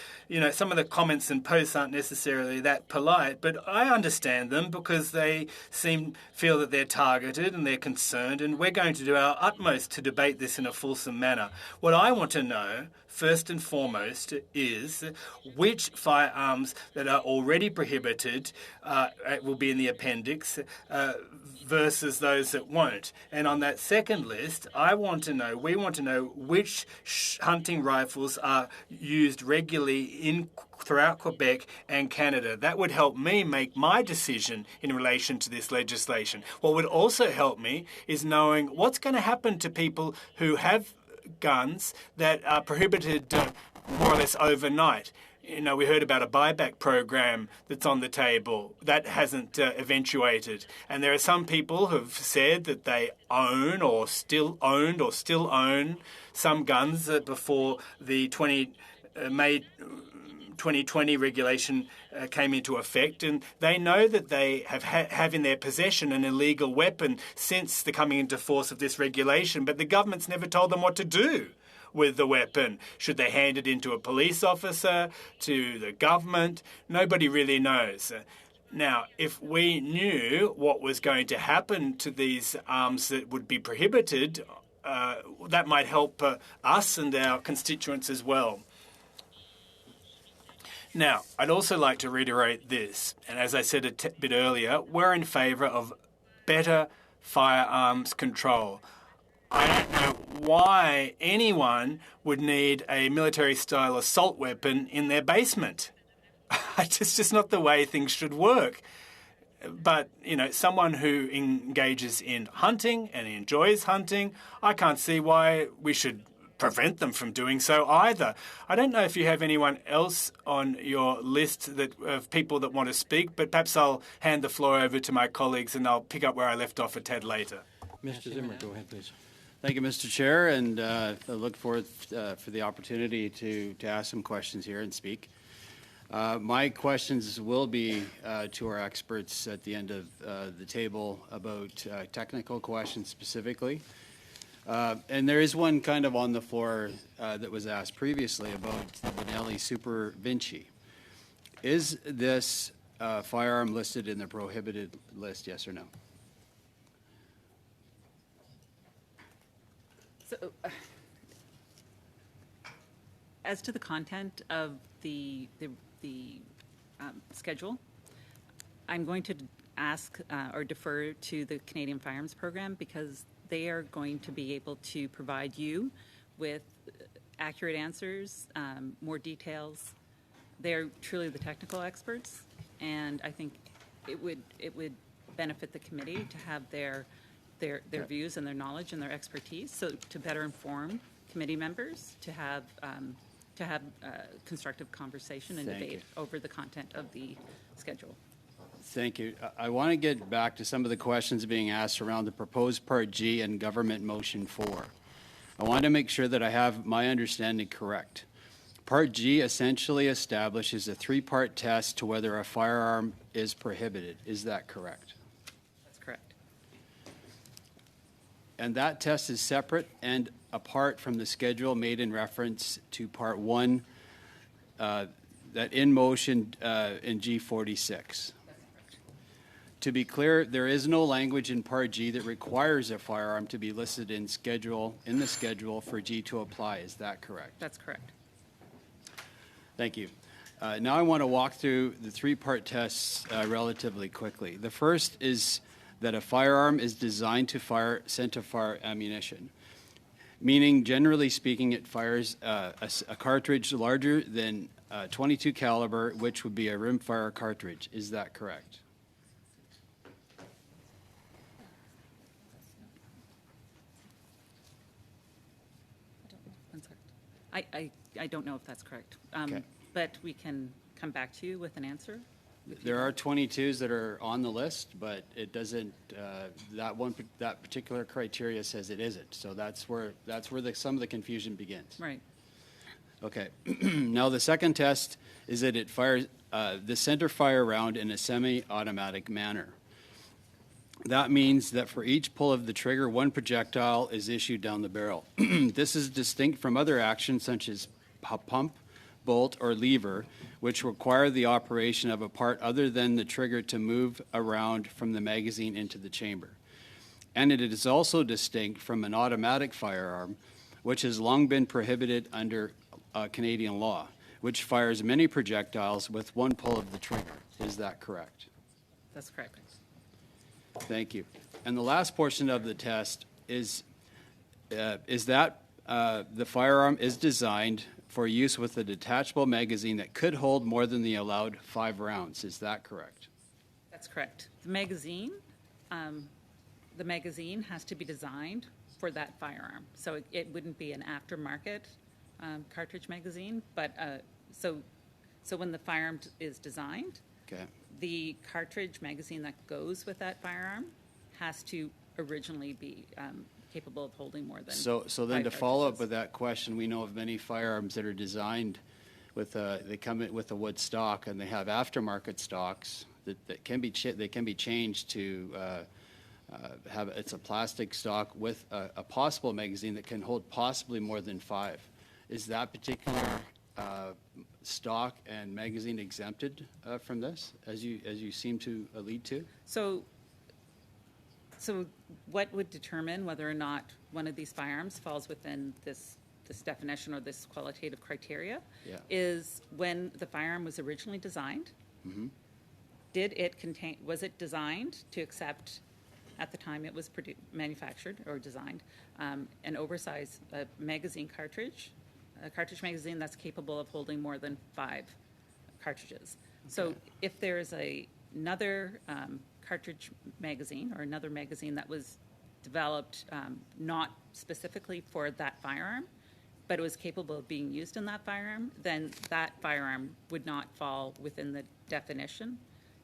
some of the comments and posts aren't necessarily that polite, but I understand them because they feel that they're targeted and they're concerned, and we're going to do our utmost to debate this in a fulsome manner. What I want to know, first and foremost, is which firearms that are already prohibited will be in the appendix versus those that won't. And on that second list, we want to know which hunting rifles are used regularly throughout Quebec and Canada. That would help me make my decision in relation to this legislation. What would also help me is knowing what's going to happen to people who have guns that are prohibited more or less overnight. We heard about a buyback program that's on the table. That hasn't eventuated. And there are some people who've said that they own or still own some guns before the May 2020 regulation came into effect, and they know that they have in their possession an illegal weapon since the coming into force of this regulation, but the government's never told them what to do with the weapon. Should they hand it into a police officer, to the government? Nobody really knows. Now, if we knew what was going to happen to these arms that would be prohibited, that might help us and our constituents as well. Now, I'd also like to reiterate this, and as I said a bit earlier, we're in favour of better firearms control. I don't know why anyone would need a military-style assault weapon in their basement. It's just not the way things should work. But, someone who engages in hunting and enjoys hunting, I can't see why we should prevent them from doing so either. I don't know if you have anyone else on your list of people that want to speak, but perhaps I'll hand the floor over to my colleagues and I'll pick up where I left off a tad later. Mr. Zimmer, go ahead, please. Thank you, Mr. Chair, and I look forward for the opportunity to ask some questions here and speak. My questions will be to our experts at the end of the table about technical questions specifically. And there is one kind of on the floor that was asked previously about the Benelli Super Vinci. Is this firearm listed in the prohibited list, yes or no? So, as to the content of the schedule, I'm going to ask or defer to the Canadian Firearms Program because they are going to be able to provide you with accurate answers, more details. They're truly the technical experts, and I think it would benefit the committee to have their views and their knowledge and their expertise, so to better inform committee members to have constructive conversation and debate over the content of the schedule. Thank you. I want to get back to some of the questions being asked around the proposed Part G and Government Motion 4. I want to make sure that I have my understanding correct. Part G essentially establishes a three-part test to whether a firearm is prohibited. Is that correct? That's correct. And that test is separate and apart from the schedule made in reference to Part 1, that in motion in G46. To be clear, there is no language in Part G that requires a firearm to be listed in the schedule for G to apply. Is that correct? That's correct. Thank you. Now I want to walk through the three-part tests relatively quickly. The first is that a firearm is designed to center-fire ammunition, meaning, generally speaking, it fires a cartridge larger than 22 caliber, which would be a rimfire cartridge. Is that correct? I don't know if that's correct, Okay. but we can come back to you with an answer. There are 22s that are on the list, but it doesn't. That particular criteria says it isn't. So that's where some of the confusion begins. Right. Okay. Now the second test is that it fires the center fire round in a semi-automatic manner. That means that for each pull of the trigger, one projectile is issued down the barrel. This is distinct from other actions such as pump, bolt, or lever, which require the operation of a part other than the trigger to move around from the magazine into the chamber. And it is also distinct from an automatic firearm, which has long been prohibited under Canadian law, which fires many projectiles with one pull of the trigger. Is that correct? That's correct. Thank you. And the last portion of the test is that the firearm is designed for use with a detachable magazine that could hold more than the allowed 5 rounds. Is that correct? That's correct. The magazine has to be designed for that firearm. So it wouldn't be an aftermarket cartridge magazine, but so when the firearm is designed, Okay. the cartridge magazine that goes with that firearm has to originally be capable of holding more than So then 5 to follow up cartridges. with that question, we know of many firearms that are designed with they come in with a wood stock, and they have aftermarket stocks that can be changed to have it's a plastic stock with a possible magazine that can hold possibly more than 5. Is that particular stock and magazine exempted from this, as you seem to allude to? So what would determine whether or not one of these firearms falls within this definition or this qualitative criteria is when the firearm was originally designed. Mm-hmm. Was it designed to accept, at the time it was manufactured or designed, an oversized magazine cartridge, a cartridge magazine that's capable of holding more than 5 cartridges. So if there is another cartridge magazine or another magazine that was developed not specifically for that firearm, but it was capable of being used in that firearm, then that firearm would not fall within the definition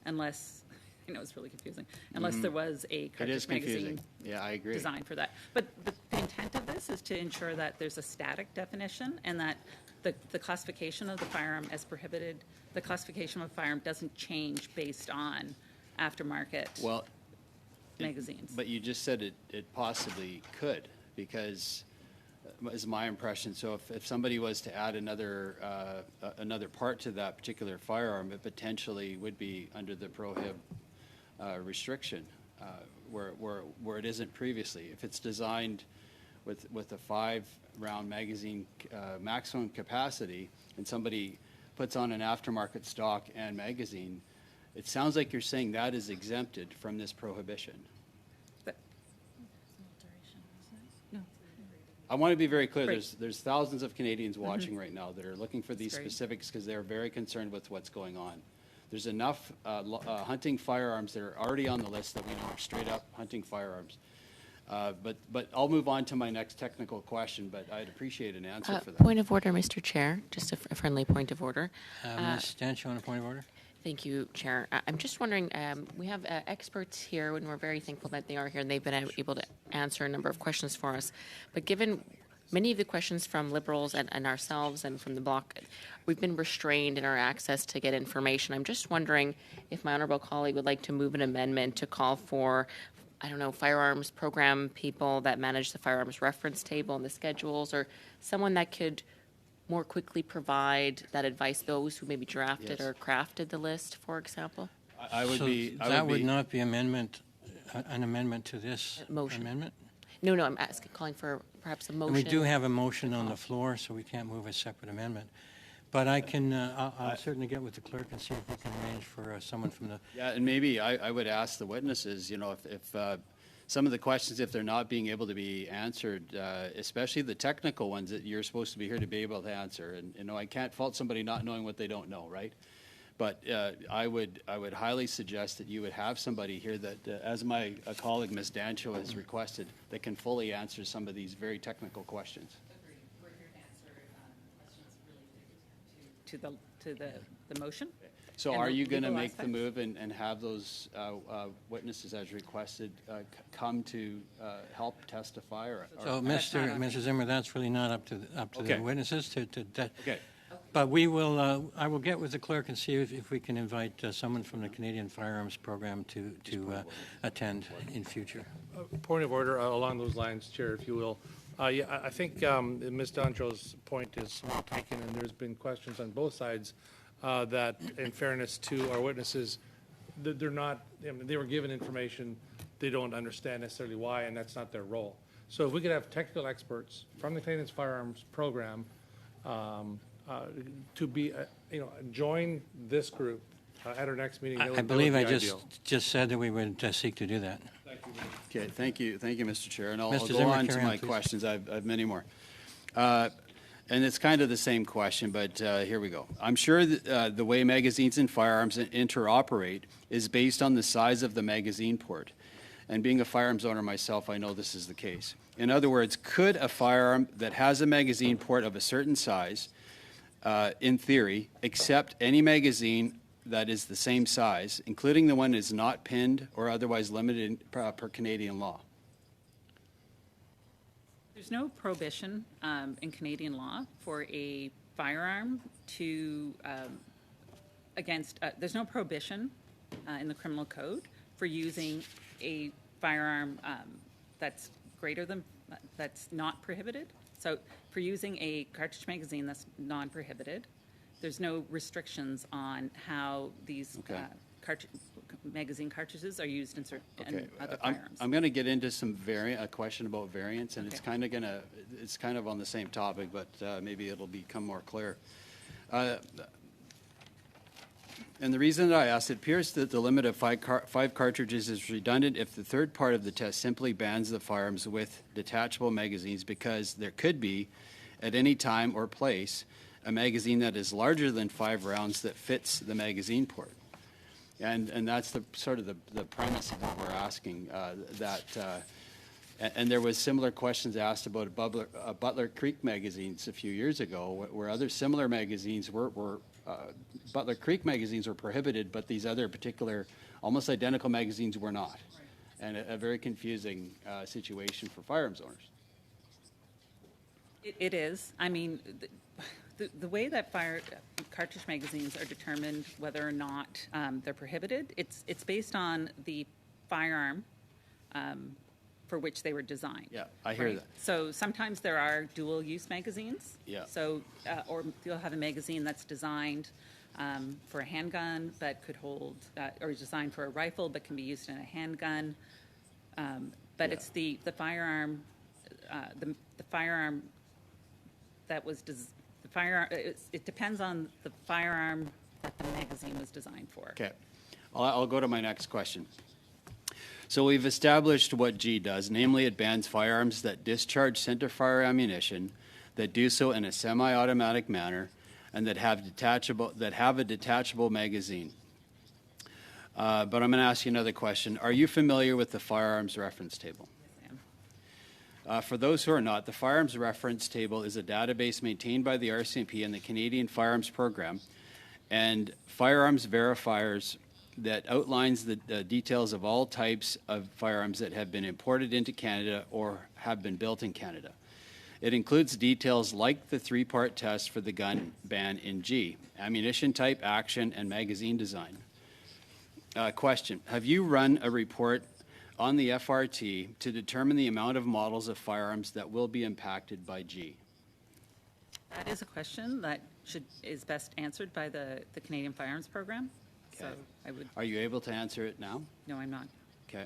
unless, I know it's really confusing, unless there was a cartridge magazine Yeah, I agree. designed for that. But the intent of this is to ensure that there's a static definition and that the classification of the firearm as prohibited, the classification of a firearm doesn't change based on aftermarket magazines. But you just said it possibly could, because is my impression. So if somebody was to add another part to that particular firearm, it potentially would be under the prohib restriction, where it isn't previously. If it's designed with a 5-round magazine maximum capacity, and somebody puts on an aftermarket stock and magazine, it sounds like you're saying that is exempted from this prohibition. I want to be very clear. Right. There's thousands of Canadians watching right now that are looking for these That's great. specifics because they're very concerned with what's going on. There's enough hunting firearms that are already on the list that we know are straight up hunting firearms. But I'll move on to my next technical question, but I'd appreciate an answer for that. Point of order, Mr. Chair. Just a friendly point of order. Ms. Stanch, on a point of order? Thank you, Chair. I'm just wondering, we have experts here, and we're very thankful that they are here, and they've been able to answer a number of questions for us. But given many of the questions from Liberals and ourselves and from the Bloc, we've been restrained in our access to get information. I'm just wondering if my honourable colleague would like to move an amendment to call for, I don't know, firearms program people that manage the firearms reference table and the schedules, or someone that could more quickly provide that advice, those who maybe drafted or crafted the list, for example? That would not be an amendment to this Motion. amendment? No, I'm calling for perhaps a motion. And we do have a motion on the floor, so we can't move a separate amendment. But I can, I'll certainly get with the clerk and see if we can arrange for someone from the... Yeah, and maybe I would ask the witnesses, if some of the questions, if they're not being able to be answered, especially the technical ones that you're supposed to be here to be able to answer. And, I can't fault somebody not knowing what they don't know, right? But I would highly suggest that you would have somebody here that, as my colleague, Ms. Dancho, has requested, that can fully answer some of these very technical questions. Agreed. We're here to answer questions related to the motion. So and are the you going to legal make the aspects? move and have those witnesses, as requested, come to help testify? So, Mr. Zimmer, that's really not up to Okay. the witnesses to Okay. But we will, I will get with the clerk and see if we can invite someone from the Canadian Firearms Program to attend in future. Point of order along those lines, Chair, if you will. Yeah, I think Ms. Dontro's point is well taken, and there's been questions on both sides that, in fairness to our witnesses, they're not, I mean, they were given information, they don't understand necessarily why, and that's not their role. So if we could have technical experts from the Canadian Firearms Program to be, join this group at our next meeting. I believe I just said that we would seek to do that. Okay, thank you, Mr. Chair, and I'll Mr. go Zimmer, on to carry on, my please. questions. I've many more. And it's kind of the same question, but here we go. I'm sure that, the way magazines and firearms interoperate is based on the size of the magazine port. And being a firearms owner myself, I know this is the case. In other words, could a firearm that has a magazine port of a certain size, in theory, accept any magazine that is the same size, including the one that is not pinned or otherwise limited per Canadian law? There's no prohibition in Canadian law for a firearm to, there's no prohibition in the criminal code for using a firearm that's greater than, that's not prohibited. So for using a cartridge magazine that's non-prohibited, there's no restrictions on how these magazine cartridges are used in certain other firearms. I'm going to get into some a question about variants, and it's kind of on the same topic, but maybe it'll become more clear. And the reason that I asked, it appears that the limit of five cartridges is redundant if the third part of the test simply bans the firearms with detachable magazines, because there could be, at any time or place, a magazine that is larger than 5 rounds that fits the magazine port. And that's the sort of the premise of what we're asking. And there was similar questions asked about Butler Creek magazines a few years ago, where other similar magazines were Butler Creek magazines were prohibited, but these other particular, almost identical magazines were not. And a very confusing situation for firearms owners. It is. I mean, the way that cartridge magazines are determined whether or not they're prohibited, it's based on the firearm for which they were designed. Yeah, I hear that. So sometimes there are dual-use magazines. Yeah. So, or you'll have a magazine that's designed for a handgun that could hold, or is designed for a rifle but can be used in a handgun. But it's the firearm, the firearm that was it depends on the firearm that the magazine was designed for. Okay. I'll go to my next question. So we've established what G does, namely it bans firearms that discharge centerfire ammunition, that do so in a semi-automatic manner, and that have a detachable magazine. But I'm going to ask you another question. Are you familiar with the Firearms Reference Table? For those who are not, the Firearms Reference Table is a database maintained by the RCMP and the Canadian Firearms Program, and Firearms verifiers that outlines the details of all types of firearms that have been imported into Canada or have been built in Canada. It includes details like the 3-part test for the gun ban in G: ammunition type, action, and magazine design. Question: have you run a report on the FRT to determine the amount of models of firearms that will be impacted by G? That is a question that is best answered by the Canadian Firearms Program. Okay. So I would. Are you able to answer it now? No, I'm not. Okay.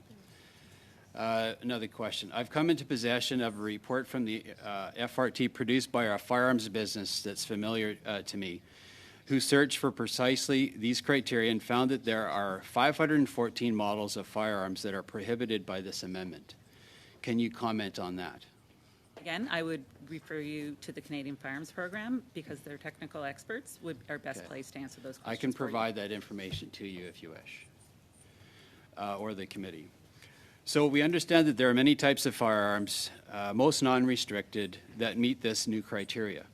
Another question. I've come into possession of a report from the FRT produced by our firearms business that's familiar to me, who searched for precisely these criteria and found that there are 514 models of firearms that are prohibited by this amendment. Can you comment on that? Again, I would refer you to the Canadian Firearms Program because their technical experts are best placed to answer those questions. I can for you. provide that information to you if you wish, or the committee. So we understand that there are many types of firearms, most non-restricted, that meet this new criteria.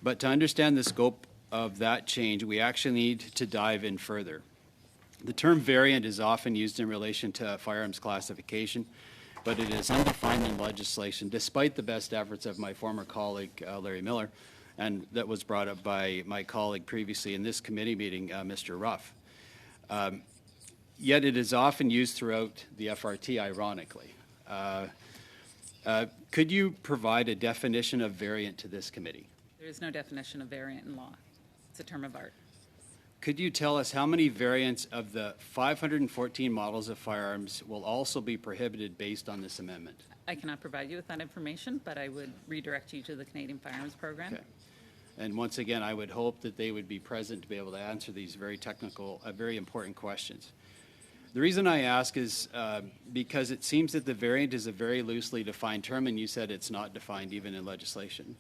But to understand the scope of that change, we actually need to dive in further. The term variant is often used in relation to firearms classification, but it is undefined in legislation, despite the best efforts of my former colleague, Larry Miller, and that was brought up by my colleague previously in this committee meeting, Mr. Ruff. Yet it is often used throughout the FRT, ironically. Could you provide a definition of variant to this committee? There is no definition of variant in law. It's a term of art. Could you tell us how many variants of the 514 models of firearms will also be prohibited based on this amendment? I cannot provide you with that information, but I would redirect you to the Canadian Firearms Program. Okay. And once again, I would hope that they would be present to be able to answer these very technical, very important questions. The reason I ask is because it seems that the variant is a very loosely defined term, and you said it's not defined even in legislation.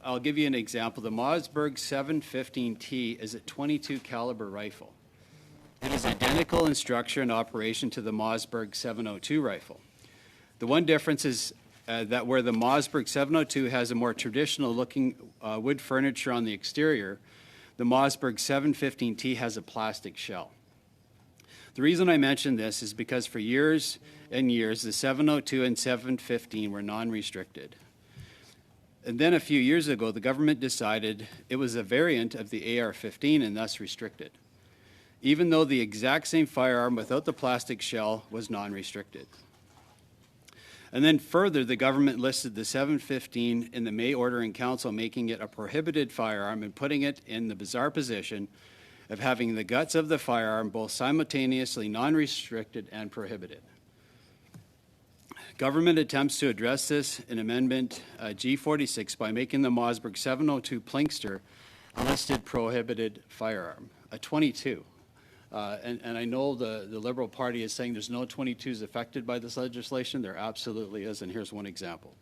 I'll give you an example. The Mossberg 715T is a .22 caliber rifle. It is identical in structure and operation to the Mossberg 702 rifle. The one difference is that where the Mossberg 702 has a more traditional looking wood furniture on the exterior, the Mossberg 715T has a plastic shell. The reason I mention this is because for years and years, the 702 and 715 were non-restricted. And then a few years ago, the government decided it was a variant of the AR-15 and thus restricted, even though the exact same firearm without the plastic shell was non-restricted. And then further, the government listed the 715 in the May Order in Council, making it a prohibited firearm and putting it in the bizarre position of having the guts of the firearm both simultaneously non-restricted and prohibited. Government attempts to address this in Amendment G46 by making the Mossberg 702 Plinkster a listed prohibited firearm, a .22. And I know the Liberal Party is saying there's no .22s affected by this legislation. There absolutely is, and here's one example.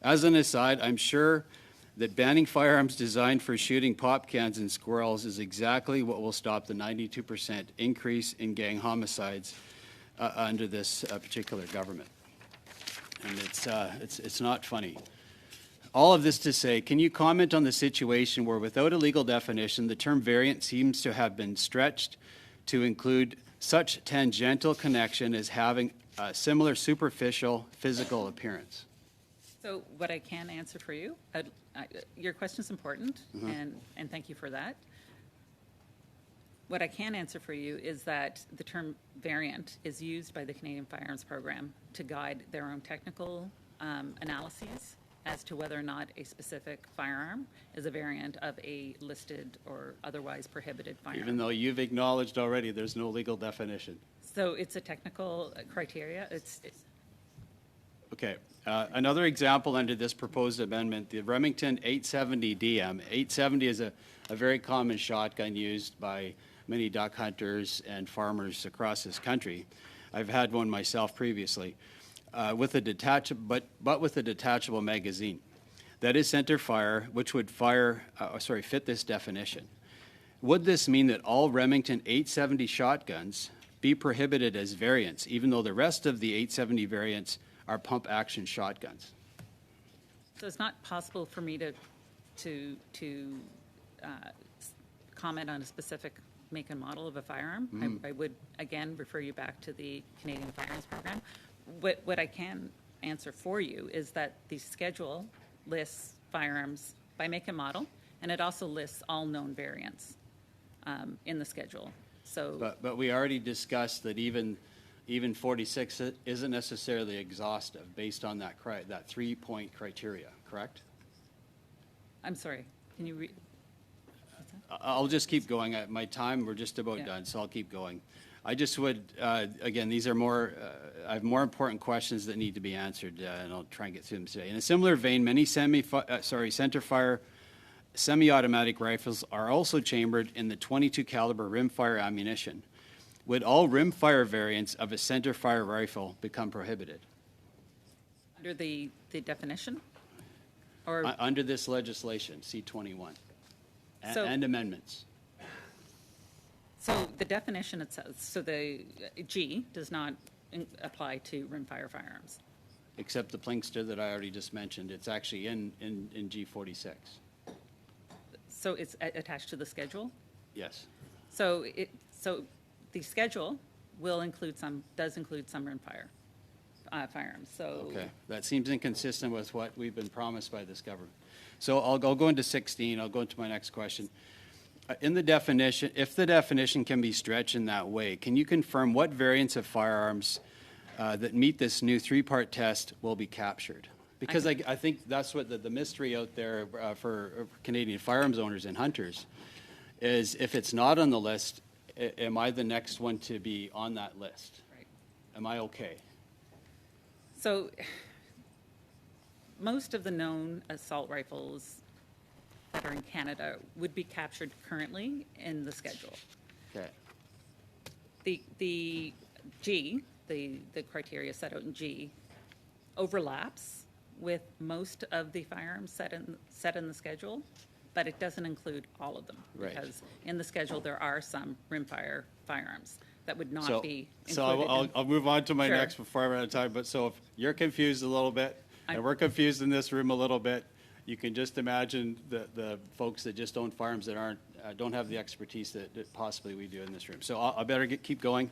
As an aside, I'm sure that banning firearms designed for shooting pop cans and squirrels is exactly what will stop the 92% increase in gang homicides under this particular government. And it's not funny. All of this to say, can you comment on the situation where without a legal definition, the term variant seems to have been stretched to include such tangential connection as having a similar superficial physical appearance? So what I can answer for you, your question is important, and thank you for that. What I can answer for you is that the term variant is used by the Canadian Firearms Program to guide their own technical analyses as to whether or not a specific firearm is a variant of a listed or otherwise prohibited firearm. Even though you've acknowledged already there's no legal definition. So it's a technical criteria. Okay. Another example under this proposed amendment, the Remington 870 DM. 870 is a very common shotgun used by many duck hunters and farmers across this country. I've had one myself previously, with a detachable magazine. That is center fire, which would fit this definition. Would this mean that all Remington 870 shotguns be prohibited as variants, even though the rest of the 870 variants are pump action shotguns? So it's not possible for me to comment on a specific make and model of a firearm. I would, again, refer you back to the Canadian Firearms Program. What I can answer for you is that the schedule lists firearms by make and model, and it also lists all known variants in the schedule. So, but we already discussed that even 46 isn't necessarily exhaustive based on that 3-point criteria, correct? I'm sorry, can you read? I'll just keep going. My time, we're just about done, so I'll keep going. I just would, again, these are more, I have more important questions that need to be answered, and I'll try and get through them today. In a similar vein, many center fire semi-automatic rifles are also chambered in the .22 caliber rimfire ammunition. Would all rimfire variants of a center fire rifle become prohibited? Under the definition? Or under this legislation, C-21, and amendments. So the definition itself, so the G does not apply to rimfire firearms. Except the Plinkster that I already just mentioned. It's actually in G46. So it's attached to the schedule? Yes. So the schedule does include some rimfire firearms. So Okay, that seems inconsistent with what we've been promised by this government. So I'll go into 16. I'll go into my next question. In the definition, if the definition can be stretched in that way, can you confirm what variants of firearms that meet this new three-part test will be captured? Because I think that's what the mystery out there for Canadian firearms owners and hunters is, if it's not on the list, am I the next one to be on that list? Right. Am I okay? So most of the known assault rifles that are in Canada would be captured currently in the schedule. Okay. The G, the criteria set out in G, overlaps with most of the firearms set in the schedule, but it doesn't include all of them. Right. Because in the schedule, there are some rimfire firearms that would not So, be included. so I'll move on to my Sure. next before I run out of time. But so if you're confused a little bit, and I'm- we're confused in this room a little bit, you can just imagine the folks that just own firearms that aren't don't have the expertise that possibly we do in this room. So I better keep going.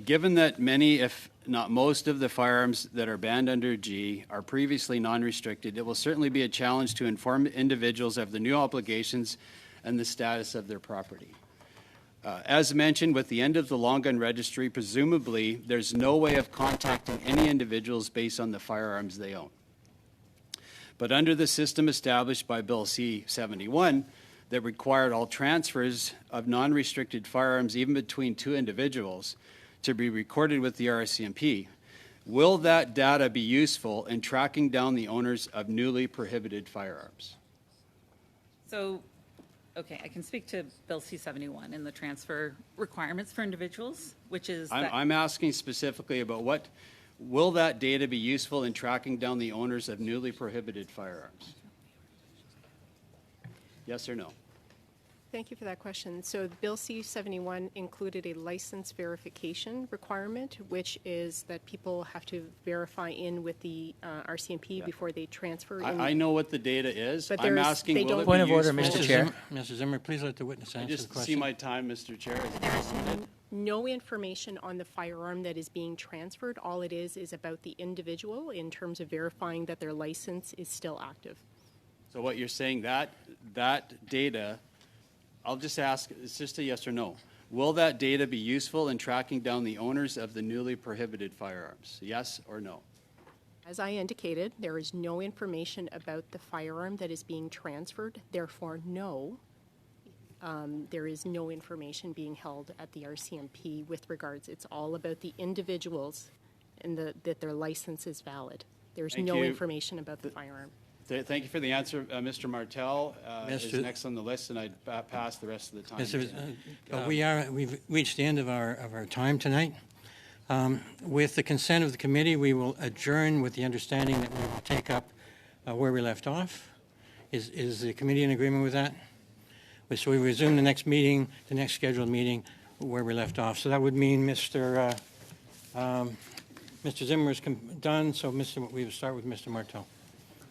Given that many, if not most, of the firearms that are banned under G are previously non-restricted, it will certainly be a challenge to inform individuals of the new obligations and the status of their property. As mentioned, with the end of the long gun registry, presumably there's no way of contacting any individuals based on the firearms they own. But under the system established by Bill C-71 that required all transfers of non-restricted firearms, even between two individuals, to be recorded with the RCMP, will that data be useful in tracking down the owners of newly prohibited firearms? So, okay, I can speak to Bill C-71 and the transfer requirements for individuals, which is that. I'm asking specifically about what, will that data be useful in tracking down the owners of newly prohibited firearms? Yes or no? Thank you for that question. So Bill C-71 included a license verification requirement, which is that people have to verify in with the RCMP before they transfer. I know what the data is. But I'm there's- asking, they will don't- it Point be of order, useful? Mr. Chair. Mr. Zimmer, please let the witness I answer the just see question. my time, Mr. Chair. No information on the firearm that is being transferred. All it is about the individual in terms of verifying that their license is still active. So what you're saying, that data, I'll just ask, it's just a yes or no. Will that data be useful in tracking down the owners of the newly prohibited firearms? Yes or no? As I indicated, there is no information about the firearm that is being transferred. Therefore, no, there is no information being held at the RCMP with regards. It's all about the individuals and that their license is valid. There's Thank no you. information about the firearm. Thank you for the answer. Mr. Martel is Mr. next on the list, and I'd pass the rest of the time. We've reached the end of our time tonight. With the consent of the committee, we will adjourn with the understanding that we will take up where we left off. Is the committee in agreement with that? So we resume the next meeting, the next scheduled meeting, where we left off. So that would mean Mr. Zimmer is done, so we will start with Mr. Martel.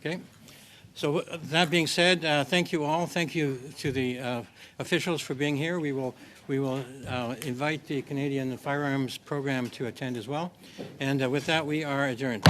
Okay? So that being said, thank you all. Thank you to the officials for being here. We will invite the Canadian Firearms Program to attend as well. And with that, we are adjourned.